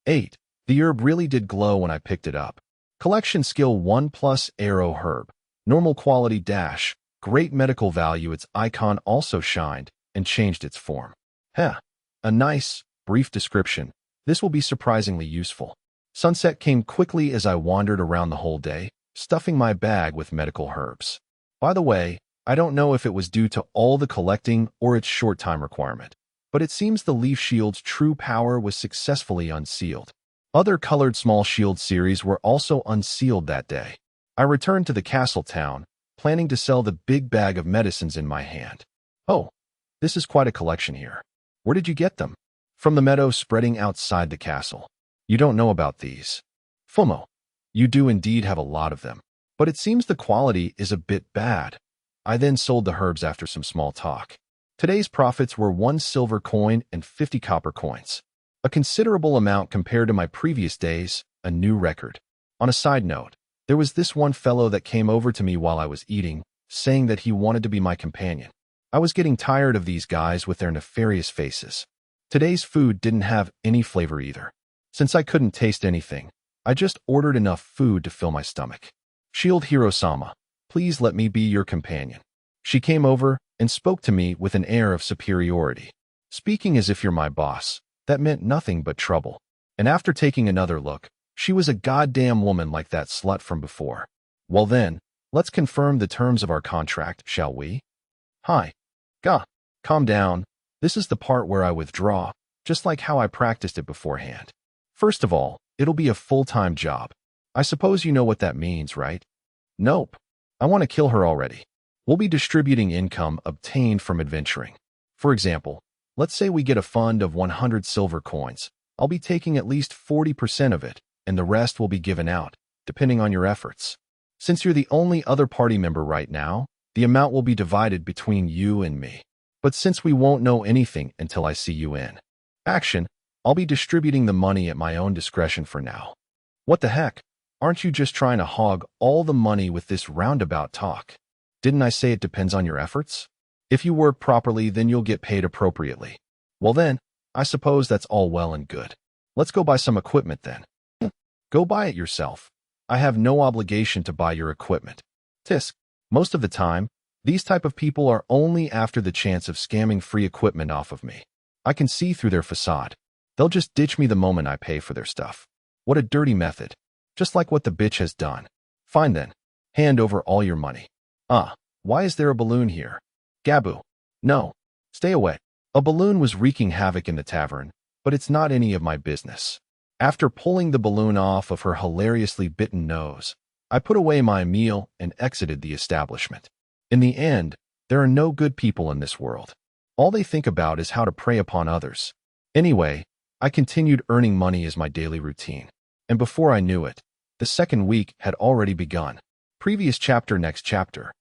8. The herb really did glow when I picked it up. Collection skill 1+. Arrow herb. Normal quality dash. Great medical value. Its icon also shined and changed its form. Heh. A nice, brief description. This will be surprisingly useful. Sunset came quickly as I wandered around the whole day, stuffing my bag with medical herbs. By the way, I don't know if it was due to all the collecting or its short time requirement, but it seems the Leaf Shield's true power was successfully unsealed. Other colored small shield series were also unsealed that day. I returned to the castle town, planning to sell the big bag of medicines in my hand. Oh, this is quite a collection here. Where did you get them? From the meadow spreading outside the castle. You don't know about these. Fumo. You do indeed have a lot of them, but it seems the quality is a bit bad. I then sold the herbs after some small talk. Today's profits were 1 silver coin and 50 copper coins. A considerable amount compared to my previous days, a new record. On a side note, there was this one fellow that came over to me while I was eating, saying that he wanted to be my companion. I was getting tired of these guys with their nefarious faces. Today's food didn't have any flavor either. Since I couldn't taste anything, I just ordered enough food to fill my stomach. Shield Hiro-sama, please let me be your companion. She came over and spoke to me with an air of superiority. Speaking as if you're my boss, that meant nothing but trouble. And after taking another look, she was a goddamn woman like that slut from before. Well then, let's confirm the terms of our contract, shall we? Hi. Gah. Calm down. This is the part where I withdraw, just like how I practiced it beforehand. First of all, it'll be a full-time job. I suppose you know what that means, right? Nope. I want to kill her already. We'll be distributing income obtained from adventuring. For example, let's say we get a fund of 100 silver coins. I'll be taking at least 40% of it, and the rest will be given out, depending on your efforts. Since you're the only other party member right now, the amount will be divided between you and me. But since we won't know anything until I see you in action, I'll be distributing the money at my own discretion for now. What the heck? Aren't you just trying to hog all the money with this roundabout talk? Didn't I say it depends on your efforts? If you work properly, then you'll get paid appropriately. Well then, I suppose that's all well and good. Let's go buy some equipment then. Go buy it yourself. I have no obligation to buy your equipment. Tisk. Most of the time, These type of people are only after the chance of scamming free equipment off of me. I can see through their facade. They'll just ditch me the moment I pay for their stuff. What a dirty method. Just like what the bitch has done. Fine then. Hand over all your money. Why is there a balloon here? Gabu. No. Stay away. A balloon was wreaking havoc in the tavern, but it's not any of my business. After pulling the balloon off of her hilariously bitten nose, I put away my meal and exited the establishment. In the end, there are no good people in this world. All they think about is how to prey upon others. Anyway, I continued earning money as my daily routine. And before I knew it, the second week had already begun. Previous chapter, next chapter.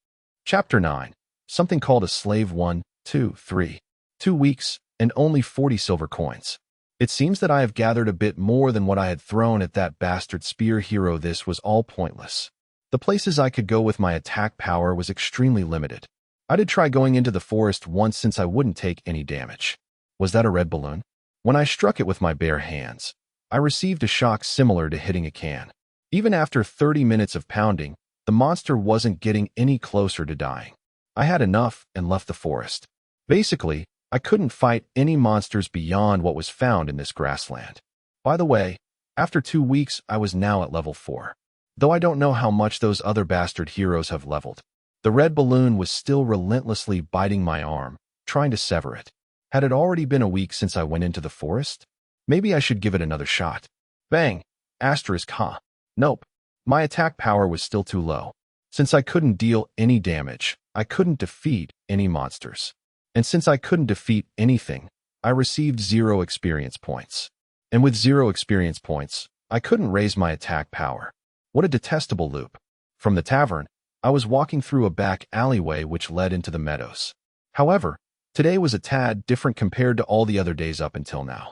Chapter 9. Something called a slave 1, 2, 3. 2 weeks, and only 40 silver coins. It seems that I have gathered a bit more than what I had thrown at that bastard spear hero. This was all pointless. The places I could go with my attack power was extremely limited. I did try going into the forest once since I wouldn't take any damage. Was that a red balloon? When I struck it with my bare hands, I received a shock similar to hitting a can. Even after 30 minutes of pounding, the monster wasn't getting any closer to dying. I had enough and left the forest. Basically, I couldn't fight any monsters beyond what was found in this grassland. By the way, after 2 weeks, I was now at level 4. Though I don't know how much those other bastard heroes have leveled. The red balloon was still relentlessly biting my arm, trying to sever it. Had it already been a week since I went into the forest? Maybe I should give it another shot. Bang! Asterisk, huh? Nope. My attack power was still too low. Since I couldn't deal any damage, I couldn't defeat any monsters. And since I couldn't defeat anything, I received 0 experience points. And with 0 experience points, I couldn't raise my attack power. What a detestable loop. From the tavern, I was walking through a back alleyway which led into the meadows. However, today was a tad different compared to all the other days up until now.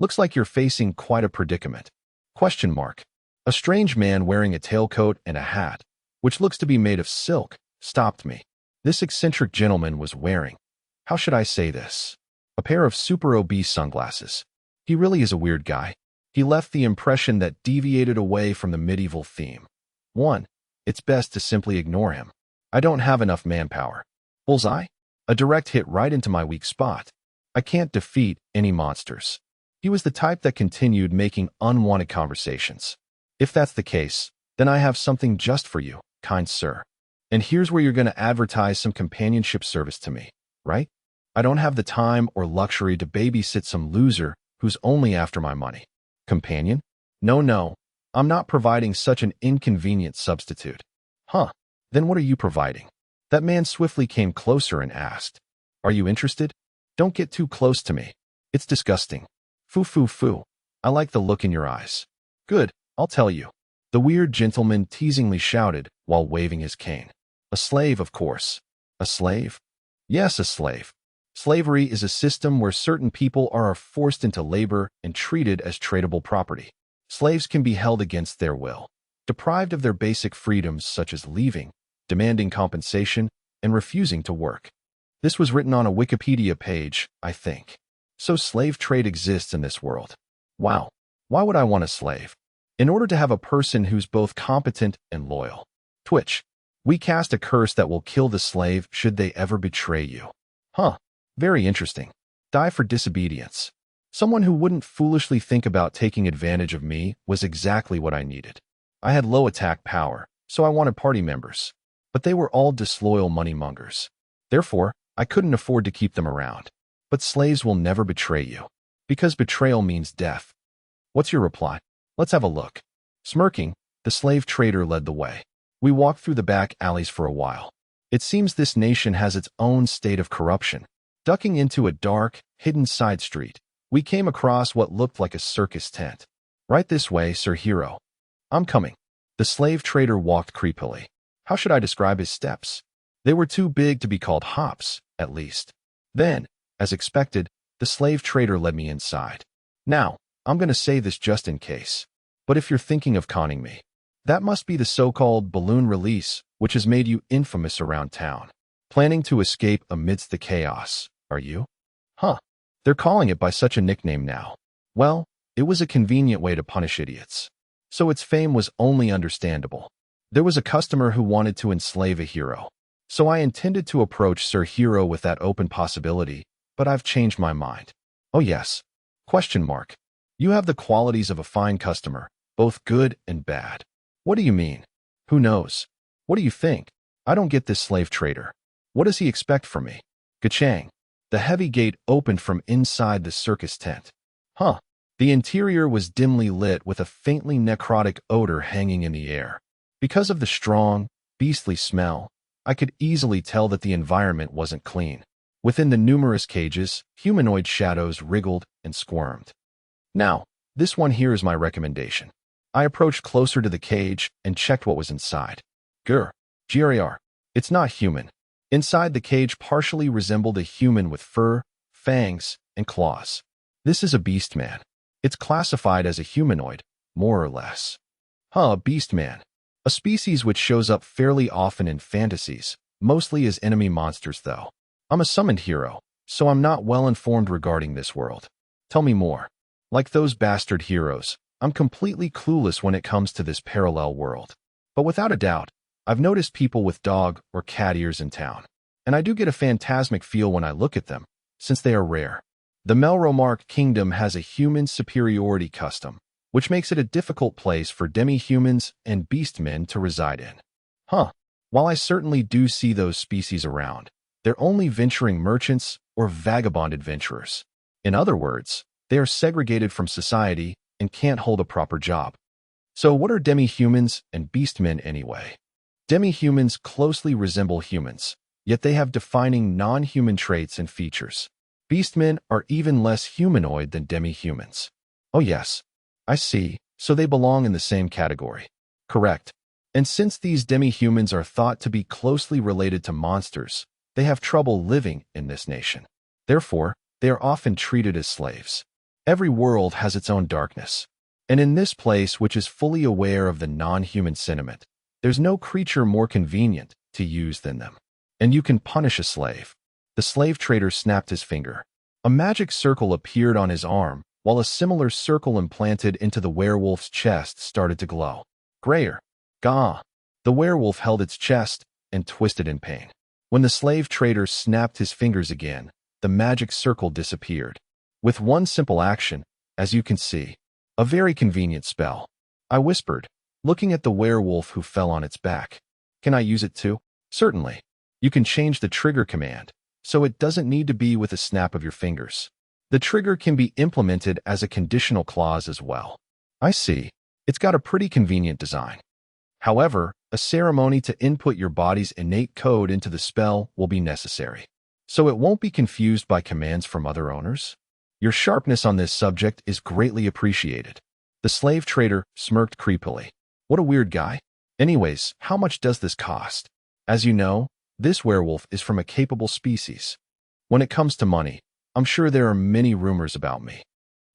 Looks like you're facing quite a predicament. Question mark. A strange man wearing a tailcoat and a hat, which looks to be made of silk, stopped me. This eccentric gentleman was wearing, how should I say this? A pair of super obese sunglasses. He really is a weird guy. He left the impression that deviated away from the medieval theme. 1. It's best to simply ignore him. I don't have enough manpower. Bullseye? A direct hit right into my weak spot. I can't defeat any monsters. He was the type that continued making unwanted conversations. If that's the case, then I have something just for you, kind sir. And here's where you're going to advertise some companionship service to me, right? I don't have the time or luxury to babysit some loser who's only after my money. Companion? No, I'm not providing such an inconvenient substitute. Huh, then what are you providing? That man swiftly came closer and asked, Are you interested? Don't get too close to me. It's disgusting. Foo. I like the look in your eyes. Good, I'll tell you. The weird gentleman teasingly shouted while waving his cane. A slave, of course. A slave? Yes, a slave. Slavery is a system where certain people are forced into labor and treated as tradable property. Slaves can be held against their will, deprived of their basic freedoms such as leaving, demanding compensation, and refusing to work. This was written on a Wikipedia page, I think. So slave trade exists in this world. Wow. Why would I want a slave? In order to have a person who's both competent and loyal. Twitch. We cast a curse that will kill the slave should they ever betray you. Huh. Very interesting. Die for disobedience. Someone who wouldn't foolishly think about taking advantage of me was exactly what I needed. I had low attack power, so I wanted party members. But they were all disloyal moneymongers. Therefore, I couldn't afford to keep them around. But slaves will never betray you. Because betrayal means death. What's your reply? Let's have a look. Smirking, the slave trader led the way. We walked through the back alleys for a while. It seems this nation has its own state of corruption. Ducking into a dark, hidden side street, we came across what looked like a circus tent. Right this way, Sir Hero. I'm coming. The slave trader walked creepily. How should I describe his steps? They were too big to be called hops, at least. Then, as expected, the slave trader led me inside. Now, I'm going to say this just in case. But if you're thinking of conning me, that must be the so-called balloon release, which has made you infamous around town. Planning to escape amidst the chaos, are you? Huh. They're calling it by such a nickname now. Well, it was a convenient way to punish idiots. So its fame was only understandable. There was a customer who wanted to enslave a hero. So I intended to approach Sir Hero with that open possibility, but I've changed my mind. Oh yes. Question mark. You have the qualities of a fine customer, both good and bad. What do you mean? Who knows? What do you think? I don't get this slave trader. What does he expect from me? Gachang. The heavy gate opened from inside the circus tent. Huh. The interior was dimly lit with a faintly necrotic odor hanging in the air. Because of the strong, beastly smell, I could easily tell that the environment wasn't clean. Within the numerous cages, humanoid shadows wriggled and squirmed. Now, this one here is my recommendation. I approached closer to the cage and checked what was inside. Gr. It's not human. Inside the cage partially resembled a human with fur, fangs, and claws. This is a beastman. It's classified as a humanoid, more or less. A beastman. A species which shows up fairly often in fantasies, mostly as enemy monsters though. I'm a summoned hero, so I'm not well informed regarding this world. Tell me more. Like those bastard heroes, I'm completely clueless when it comes to this parallel world. But without a doubt, I've noticed people with dog or cat ears in town, and I do get a phantasmic feel when I look at them, since they are rare. The Melromark Kingdom has a human superiority custom, which makes it a difficult place for demi-humans and beastmen to reside in. While I certainly do see those species around, they're only venturing merchants or vagabond adventurers. In other words, they are segregated from society and can't hold a proper job. So what are demi-humans and beastmen anyway? Demi-humans closely resemble humans, yet they have defining non-human traits and features. Beastmen are even less humanoid than demi-humans. Oh yes, I see, so they belong in the same category. Correct. And since these demi-humans are thought to be closely related to monsters, they have trouble living in this nation. Therefore, they are often treated as slaves. Every world has its own darkness. And in this place, which is fully aware of the non-human sentiment, there's no creature more convenient to use than them. And you can punish a slave. The slave trader snapped his finger. A magic circle appeared on his arm, while a similar circle implanted into the werewolf's chest started to glow. Grayer. Gah. The werewolf held its chest and twisted in pain. When the slave trader snapped his fingers again, the magic circle disappeared. With one simple action, as you can see, a very convenient spell. I whispered, looking at the werewolf who fell on its back. Can I use it too? Certainly. You can change the trigger command, so it doesn't need to be with a snap of your fingers. The trigger can be implemented as a conditional clause as well. I see. It's got a pretty convenient design. However, a ceremony to input your body's innate code into the spell will be necessary, so it won't be confused by commands from other owners. Your sharpness on this subject is greatly appreciated. The slave trader smirked creepily. What a weird guy. Anyways, how much does this cost? As you know, this werewolf is from a capable species. When it comes to money, I'm sure there are many rumors about me.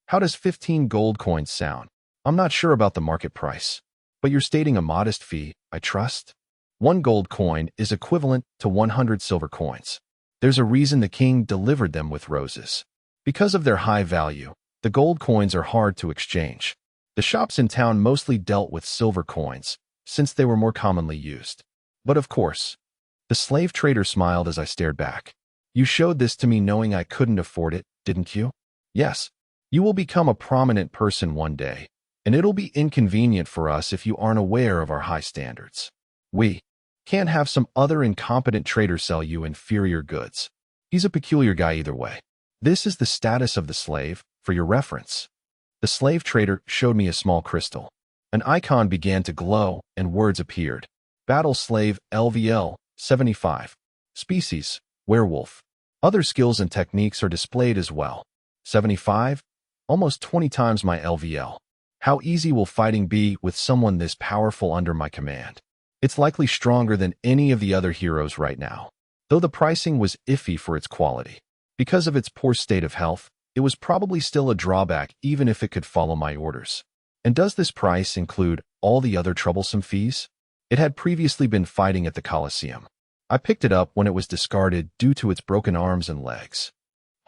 How does 15 gold coins sound? I'm not sure about the market price, but you're stating a modest fee, I trust? 1 gold coin is equivalent to 100 silver coins. There's a reason the king delivered them with roses. Because of their high value, the gold coins are hard to exchange. The shops in town mostly dealt with silver coins, since they were more commonly used. But of course, the slave trader smiled as I stared back. You showed this to me knowing I couldn't afford it, didn't you? Yes. You will become a prominent person one day, and it'll be inconvenient for us if you aren't aware of our high standards. We can't have some other incompetent trader sell you inferior goods. He's a peculiar guy either way. This is the status of the slave, for your reference. The slave trader showed me a small crystal. An icon began to glow, and words appeared. Battle Slave LVL 75. Species, werewolf. Other skills and techniques are displayed as well. 75? Almost 20 times my LVL. How easy will fighting be with someone this powerful under my command? It's likely stronger than any of the other heroes right now, though the pricing was iffy for its quality. Because of its poor state of health, it was probably still a drawback even if it could follow my orders. And does this price include all the other troublesome fees? It had previously been fighting at the Colosseum. I picked it up when it was discarded due to its broken arms and legs.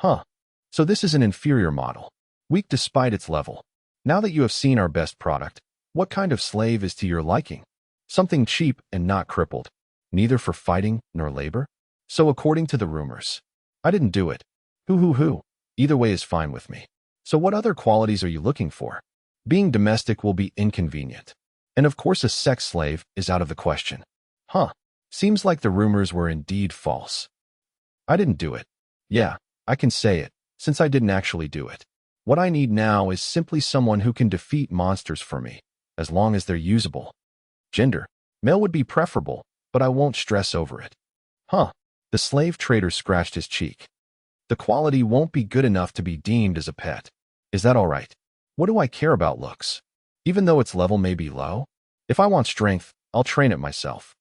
So this is an inferior model, weak despite its level. Now that you have seen our best product, what kind of slave is to your liking? Something cheap and not crippled. neither for fighting nor labor? So according to the rumors, I didn't do it. Hoo. Either way is fine with me. So what other qualities are you looking for? Being domestic will be inconvenient. And of course a sex slave is out of the question. Huh. Seems like the rumors were indeed false. I didn't do it. Yeah, I can say it, since I didn't actually do it. What I need now is simply someone who can defeat monsters for me, as long as they're usable. Gender. Male would be preferable, but I won't stress over it. Huh. The slave trader scratched his cheek. The quality won't be good enough to be deemed as a pet. Is that all right? What do I care about looks? Even though its level may be low? If I want strength, I'll train it myself.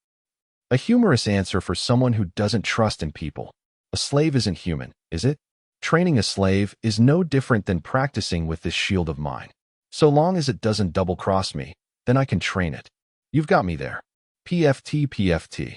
A humorous answer for someone who doesn't trust in people. A slave isn't human, is it? Training a slave is no different than practicing with this shield of mine. So long as it doesn't double-cross me, then I can train it. You've got me there. PFT.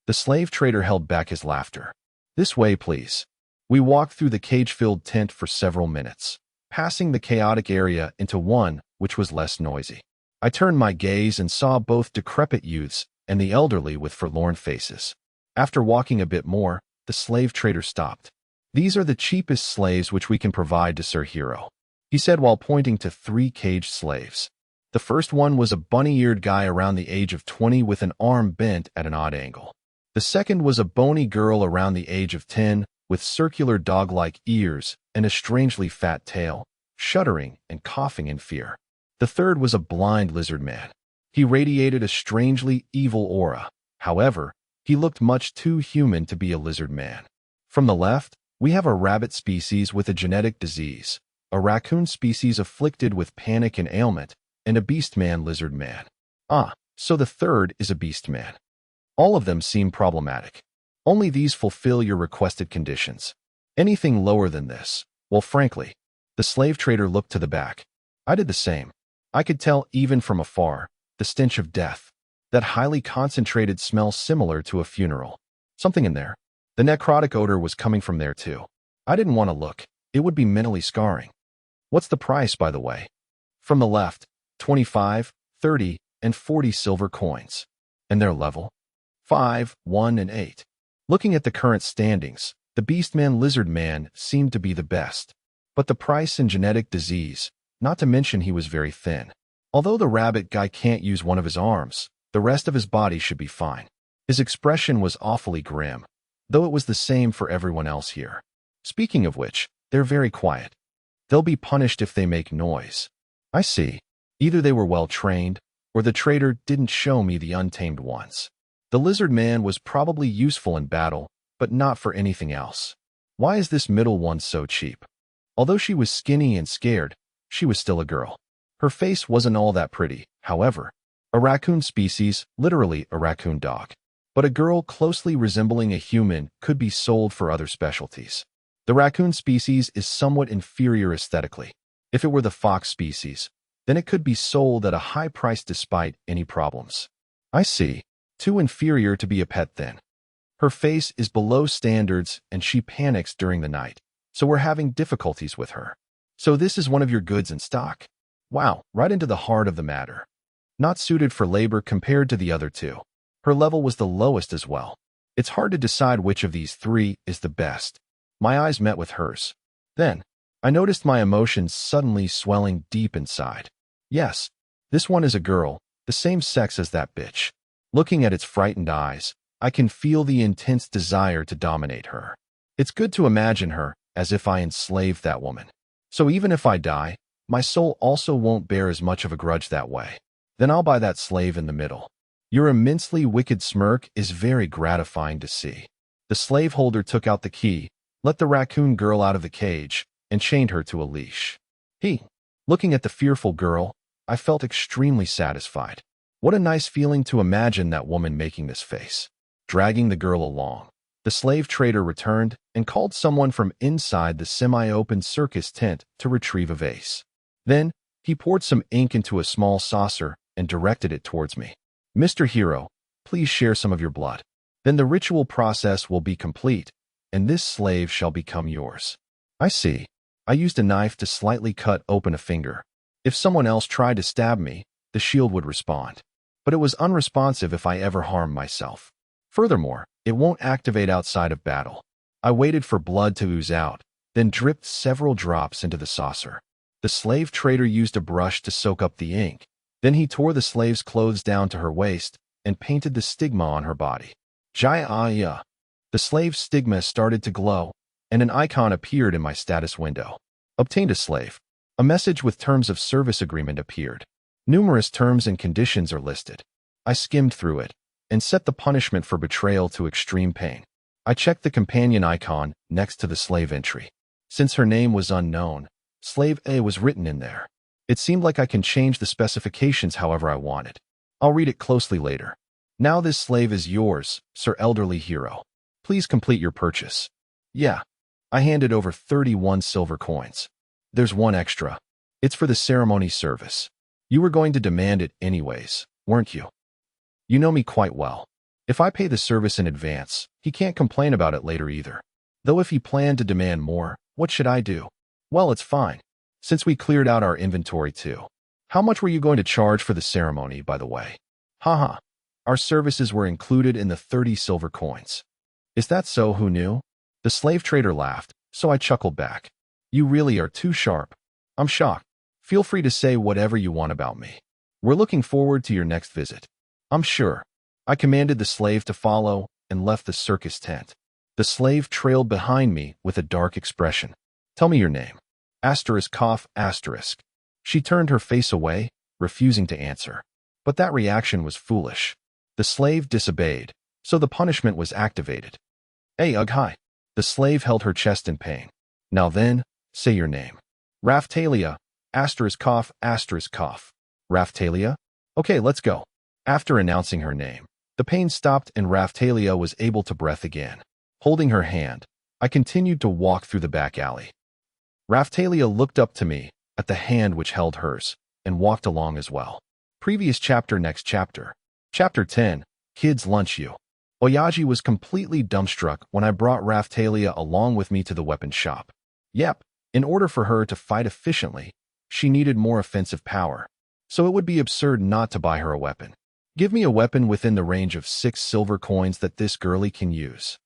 The slave trader held back his laughter. This way, please. We walked through the cage-filled tent for several minutes, passing the chaotic area into one which was less noisy. I turned my gaze and saw both decrepit youths and the elderly with forlorn faces. After walking a bit more, the slave trader stopped. These are the cheapest slaves which we can provide to Sir Hero, he said while pointing to 3 caged slaves. The first one was a bunny-eared guy around the age of 20 with an arm bent at an odd angle. The second was a bony girl around the age of 10 with circular dog-like ears and a strangely fat tail, shuddering and coughing in fear. The third was a blind lizard man. He radiated a strangely evil aura. However, he looked much too human to be a lizard man. From the left, we have a rabbit species with a genetic disease, a raccoon species afflicted with panic and ailment, and a beast man lizard man. So the third is a beast man. All of them seem problematic. Only these fulfill your requested conditions. Anything lower than this, well, frankly, the slave trader looked to the back. I did the same. I could tell even from afar, the stench of death, that highly concentrated smell similar to a funeral. Something in there. The necrotic odor was coming from there too. I didn't want to look. It would be mentally scarring. What's the price, by the way? From the left, 25, 30, and 40 silver coins. And their level? 5, 1, and 8. Looking at the current standings, the Beastman Lizard Man seemed to be the best. But the price and genetic disease, not to mention he was very thin. Although the rabbit guy can't use one of his arms, the rest of his body should be fine. His expression was awfully grim, though it was the same for everyone else here. Speaking of which, they're very quiet. They'll be punished if they make noise. I see. Either they were well trained, or the trader didn't show me the untamed ones. The lizard man was probably useful in battle, but not for anything else. Why is this middle one so cheap? Although she was skinny and scared, she was still a girl. Her face wasn't all that pretty, however. A raccoon species, literally a raccoon dog. But a girl closely resembling a human could be sold for other specialties. The raccoon species is somewhat inferior aesthetically. If it were the fox species, then it could be sold at a high price despite any problems. I see. Too inferior to be a pet then. Her face is below standards and she panics during the night, so we're having difficulties with her. So this is one of your goods in stock? Wow, right into the heart of the matter. Not suited for labor compared to the other two. Her level was the lowest as well. It's hard to decide which of these 3 is the best. My eyes met with hers. Then, I noticed my emotions suddenly swelling deep inside. Yes, this one is a girl, the same sex as that bitch. Looking at its frightened eyes, I can feel the intense desire to dominate her. It's good to imagine her as if I enslaved that woman. So even if I die, my soul also won't bear as much of a grudge that way. Then I'll buy that slave in the middle. Your immensely wicked smirk is very gratifying to see. The slaveholder took out the key, let the raccoon girl out of the cage, and chained her to a leash. Looking at the fearful girl, I felt extremely satisfied. What a nice feeling to imagine that woman making this face. Dragging the girl along, the slave trader returned and called someone from inside the semi-open circus tent to retrieve a vase. Then, he poured some ink into a small saucer and directed it towards me. Mr. Hero, please share some of your blood. Then the ritual process will be complete, and this slave shall become yours. I see. I used a knife to slightly cut open a finger. If someone else tried to stab me, the shield would respond. But it was unresponsive if I ever harmed myself. Furthermore, it won't activate outside of battle. I waited for blood to ooze out, then dripped several drops into the saucer. The slave trader used a brush to soak up the ink. Then he tore the slave's clothes down to her waist and painted the stigma on her body. Jaya. The slave's stigma started to glow, and an icon appeared in my status window. Obtained a slave. A message with terms of service agreement appeared. Numerous terms and conditions are listed. I skimmed through it and set the punishment for betrayal to extreme pain. I checked the companion icon next to the slave entry. Since her name was unknown, Slave A was written in there. It seemed like I can change the specifications however I wanted. I'll read it closely later. Now this slave is yours, Sir Elderly Hero. Please complete your purchase. Yeah. I handed over 31 silver coins. There's one extra. It's for the ceremony service. You were going to demand it anyways, weren't you? You know me quite well. If I pay the service in advance, he can't complain about it later either. Though if he planned to demand more, what should I do? Well, it's fine, since we cleared out our inventory too. How much were you going to charge for the ceremony, by the way? Haha. Our services were included in the 30 silver coins. Is that so? Who knew? The slave trader laughed, so I chuckled back. You really are too sharp. I'm shocked. Feel free to say whatever you want about me. We're looking forward to your next visit. I'm sure. I commanded the slave to follow and left the circus tent. The slave trailed behind me with a dark expression. Tell me your name. Cough. She turned her face away, refusing to answer. But that reaction was foolish. The slave disobeyed, so the punishment was activated. Hey, hi. The slave held her chest in pain. Now then, say your name. Raphtalia. Cough. Raphtalia? Okay, let's go. After announcing her name, the pain stopped and Raphtalia was able to breathe again. Holding her hand, I continued to walk through the back alley. Raphtalia looked up to me, at the hand which held hers, and walked along as well. Previous chapter. Next chapter. Chapter 10, Kids Lunch You. Oyaji was completely dumbstruck when I brought Raphtalia along with me to the weapon shop. Yep, in order for her to fight efficiently, she needed more offensive power. So it would be absurd not to buy her a weapon. Give me a weapon within the range of 6 silver coins that this girlie can use.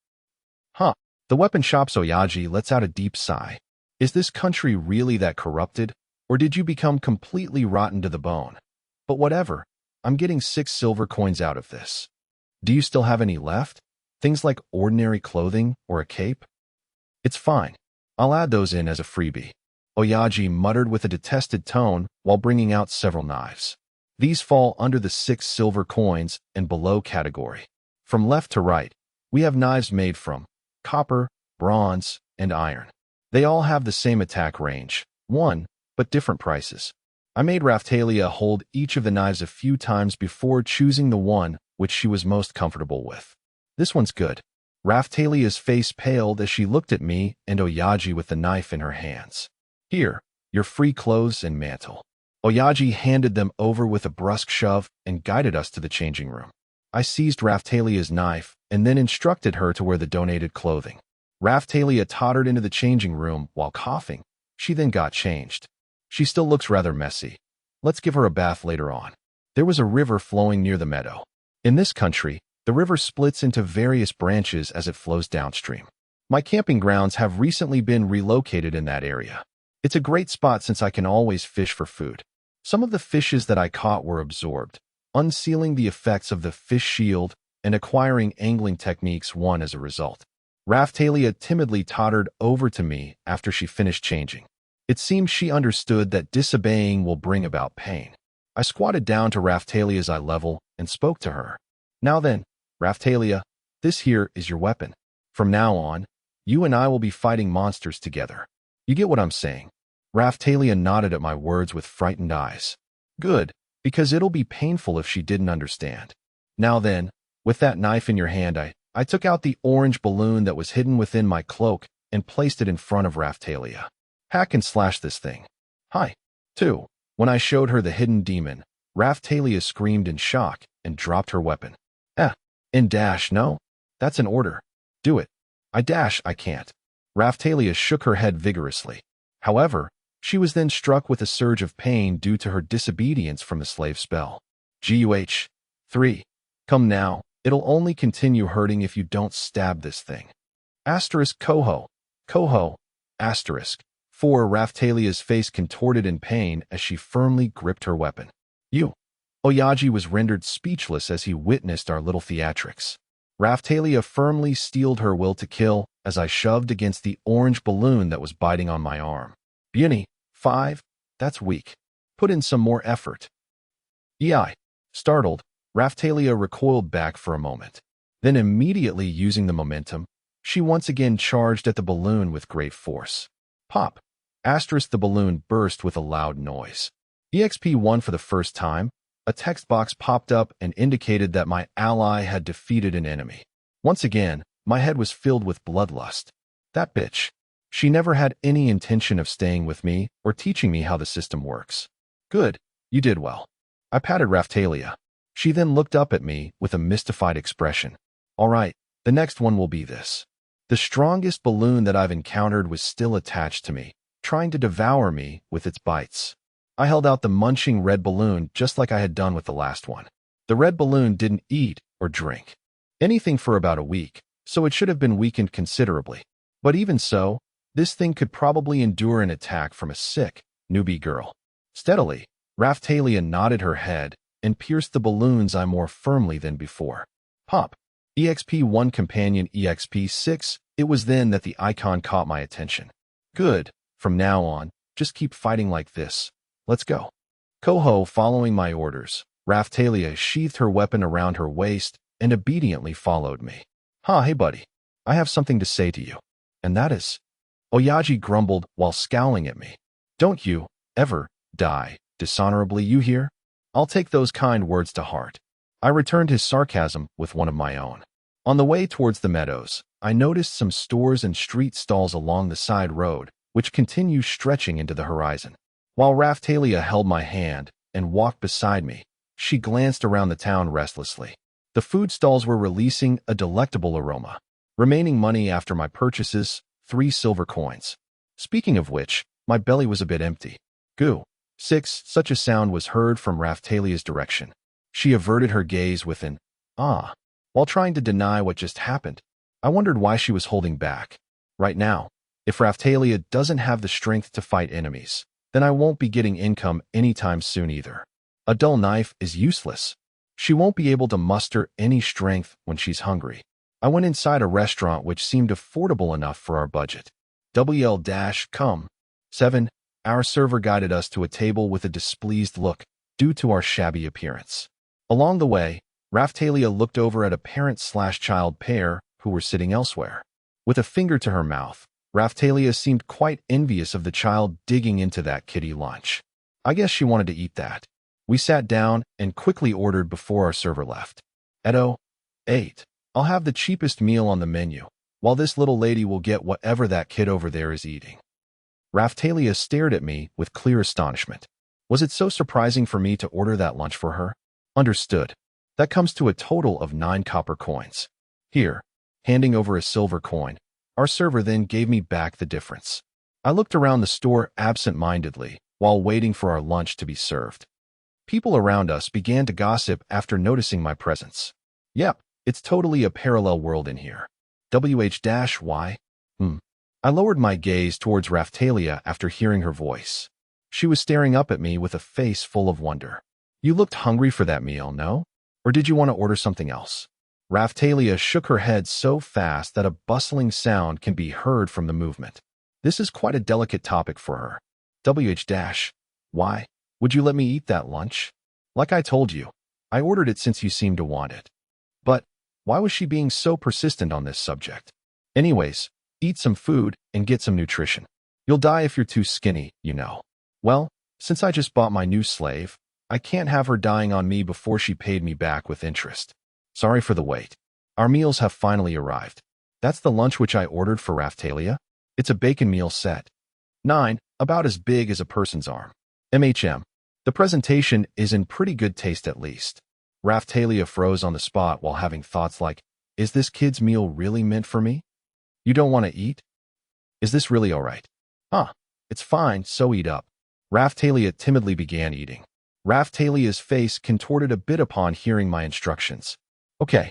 Huh. The weapon shop's Oyaji lets out a deep sigh. Is this country really that corrupted, or did you become completely rotten to the bone? But whatever, I'm getting 6 silver coins out of this. Do you still have any left? Things like ordinary clothing or a cape? It's fine. I'll add those in as a freebie. Oyaji muttered with a detested tone while bringing out several knives. These fall under the 6 silver coins and below category. From left to right, we have knives made from copper, bronze, and iron. They all have the same attack range, but different prices. I made Raphtalia hold each of the knives a few times before choosing the one which she was most comfortable with. This one's good. Raphtalia's face paled as she looked at me and Oyaji with the knife in her hands. Here, your free clothes and mantle. Oyaji handed them over with a brusque shove and guided us to the changing room. I seized Raphtalia's knife and then instructed her to wear the donated clothing. Raphtalia tottered into the changing room while coughing. She then got changed. She still looks rather messy. Let's give her a bath later on. There was a river flowing near the meadow. In this country, the river splits into various branches as it flows downstream. My camping grounds have recently been relocated in that area. It's a great spot since I can always fish for food. Some of the fishes that I caught were absorbed, unsealing the effects of the fish shield and acquiring angling techniques one as a result. Raphtalia timidly tottered over to me after she finished changing. It seemed she understood that disobeying will bring about pain. I squatted down to Raphtalia's eye level and spoke to her. Now then, Raphtalia, this here is your weapon. From now on, you and I will be fighting monsters together. You get what I'm saying? Raphtalia nodded at my words with frightened eyes. Good, because it'll be painful if she didn't understand. Now then, with that knife in your hand, I took out the orange balloon that was hidden within my cloak and placed it in front of Raphtalia. Hack and slash this thing. Hi. 2. When I showed her the hidden demon, Raphtalia screamed in shock and dropped her weapon. In dash, no? That's an order. Do it. I can't. Raphtalia shook her head vigorously. However, she was then struck with a surge of pain due to her disobedience from the slave spell. Guh. 3. Come now, It'll only continue hurting if you don't stab this thing. Asterisk Coho. Coho. Asterisk. 4. Raphtalia's face contorted in pain as she firmly gripped her weapon. You. Oyaji was rendered speechless as he witnessed our little theatrics. Raphtalia firmly steeled her will to kill as I shoved against the orange balloon that was biting on my arm. Beauty. 5. That's weak. Put in some more effort. Ei. Startled, Raphtalia recoiled back for a moment. Then immediately using the momentum, she once again charged at the balloon with great force. Pop. Asterisk. The balloon burst with a loud noise. EXP1 for the first time, a text box popped up and indicated that my ally had defeated an enemy. Once again, my head was filled with bloodlust. That bitch. She never had any intention of staying with me or teaching me how the system works. Good, you did well. I patted Raphtalia. She then looked up at me with a mystified expression. All right, the next one will be this. The strongest balloon that I've encountered was still attached to me, trying to devour me with its bites. I held out the munching red balloon just like I had done with the last one. The red balloon didn't eat or drink anything for about a week, so it should have been weakened considerably. But even so, this thing could probably endure an attack from a sick, newbie girl. Steadily, Raphtalia nodded her head and pierced the balloon's eye more firmly than before. Pop. EXP1 companion EXP6. It was then that the icon caught my attention. Good. From now on, just keep fighting like this. Let's go. Coho, following my orders, Raphtalia sheathed her weapon around her waist and obediently followed me. Hey buddy, I have something to say to you. And that is, Oyaji grumbled while scowling at me. Don't you ever die dishonorably, you hear? I'll take those kind words to heart. I returned his sarcasm with one of my own. On the way towards the meadows, I noticed some stores and street stalls along the side road, which continued stretching into the horizon. While Raphtalia held my hand and walked beside me, she glanced around the town restlessly. The food stalls were releasing a delectable aroma. Remaining money after my purchases, 3 silver coins. Speaking of which, my belly was a bit empty. Goo. 6. Such a sound was heard from Raphtalia's direction. She averted her gaze with an ah, while trying to deny what just happened. I wondered why she was holding back. Right now, if Raphtalia doesn't have the strength to fight enemies, then I won't be getting income anytime soon either. A dull knife is useless. She won't be able to muster any strength when she's hungry. I went inside a restaurant which seemed affordable enough for our budget. WL-come. 7. Our server guided us to a table with a displeased look due to our shabby appearance. Along the way, Raphtalia looked over at a parent/child pair who were sitting elsewhere. With a finger to her mouth, Raphtalia seemed quite envious of the child digging into that kitty lunch. I guess she wanted to eat that. We sat down and quickly ordered before our server left. Edo. 8. I'll have the cheapest meal on the menu, while this little lady will get whatever that kid over there is eating. Raphtalia stared at me with clear astonishment. Was it so surprising for me to order that lunch for her? Understood. That comes to a total of 9 copper coins. Here, handing over a silver coin, our server then gave me back the difference. I looked around the store absent-mindedly while waiting for our lunch to be served. People around us began to gossip after noticing my presence. Yep, it's totally a parallel world in here. WH-Y? I lowered my gaze towards Raphtalia after hearing her voice. She was staring up at me with a face full of wonder. You looked hungry for that meal, no? Or did you want to order something else? Raphtalia shook her head so fast that a bustling sound can be heard from the movement. This is quite a delicate topic for her. WH-Y? Would you let me eat that lunch? Like I told you, I ordered it since you seemed to want it. But why was she being so persistent on this subject? Anyways, eat some food and get some nutrition. You'll die if you're too skinny, you know. Well, since I just bought my new slave, I can't have her dying on me before she paid me back with interest. Sorry for the wait. Our meals have finally arrived. That's the lunch which I ordered for Raphtalia. It's a bacon meal set. 9, about as big as a person's arm. The presentation is in pretty good taste at least. Raphtalia froze on the spot while having thoughts like, is this kid's meal really meant for me? You don't want to eat? Is this really all right? It's fine, so eat up. Raphtalia timidly began eating. Raphtalia's face contorted a bit upon hearing my instructions. Okay,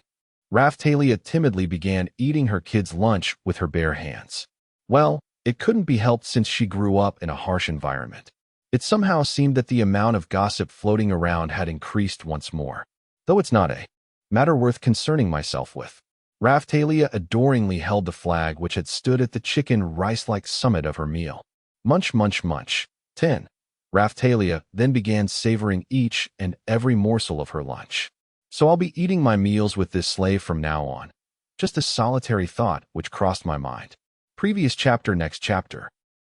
Raphtalia timidly began eating her kid's lunch with her bare hands. Well, it couldn't be helped since she grew up in a harsh environment. It somehow seemed that the amount of gossip floating around had increased once more, though it's not a matter worth concerning myself with. Raphtalia adoringly held the flag which had stood at the chicken rice-like summit of her meal. Munch, munch, munch. 10. Raphtalia then began savoring each and every morsel of her lunch. So I'll be eating my meals with this slave from now on. Just a solitary thought which crossed my mind. Previous chapter, next chapter.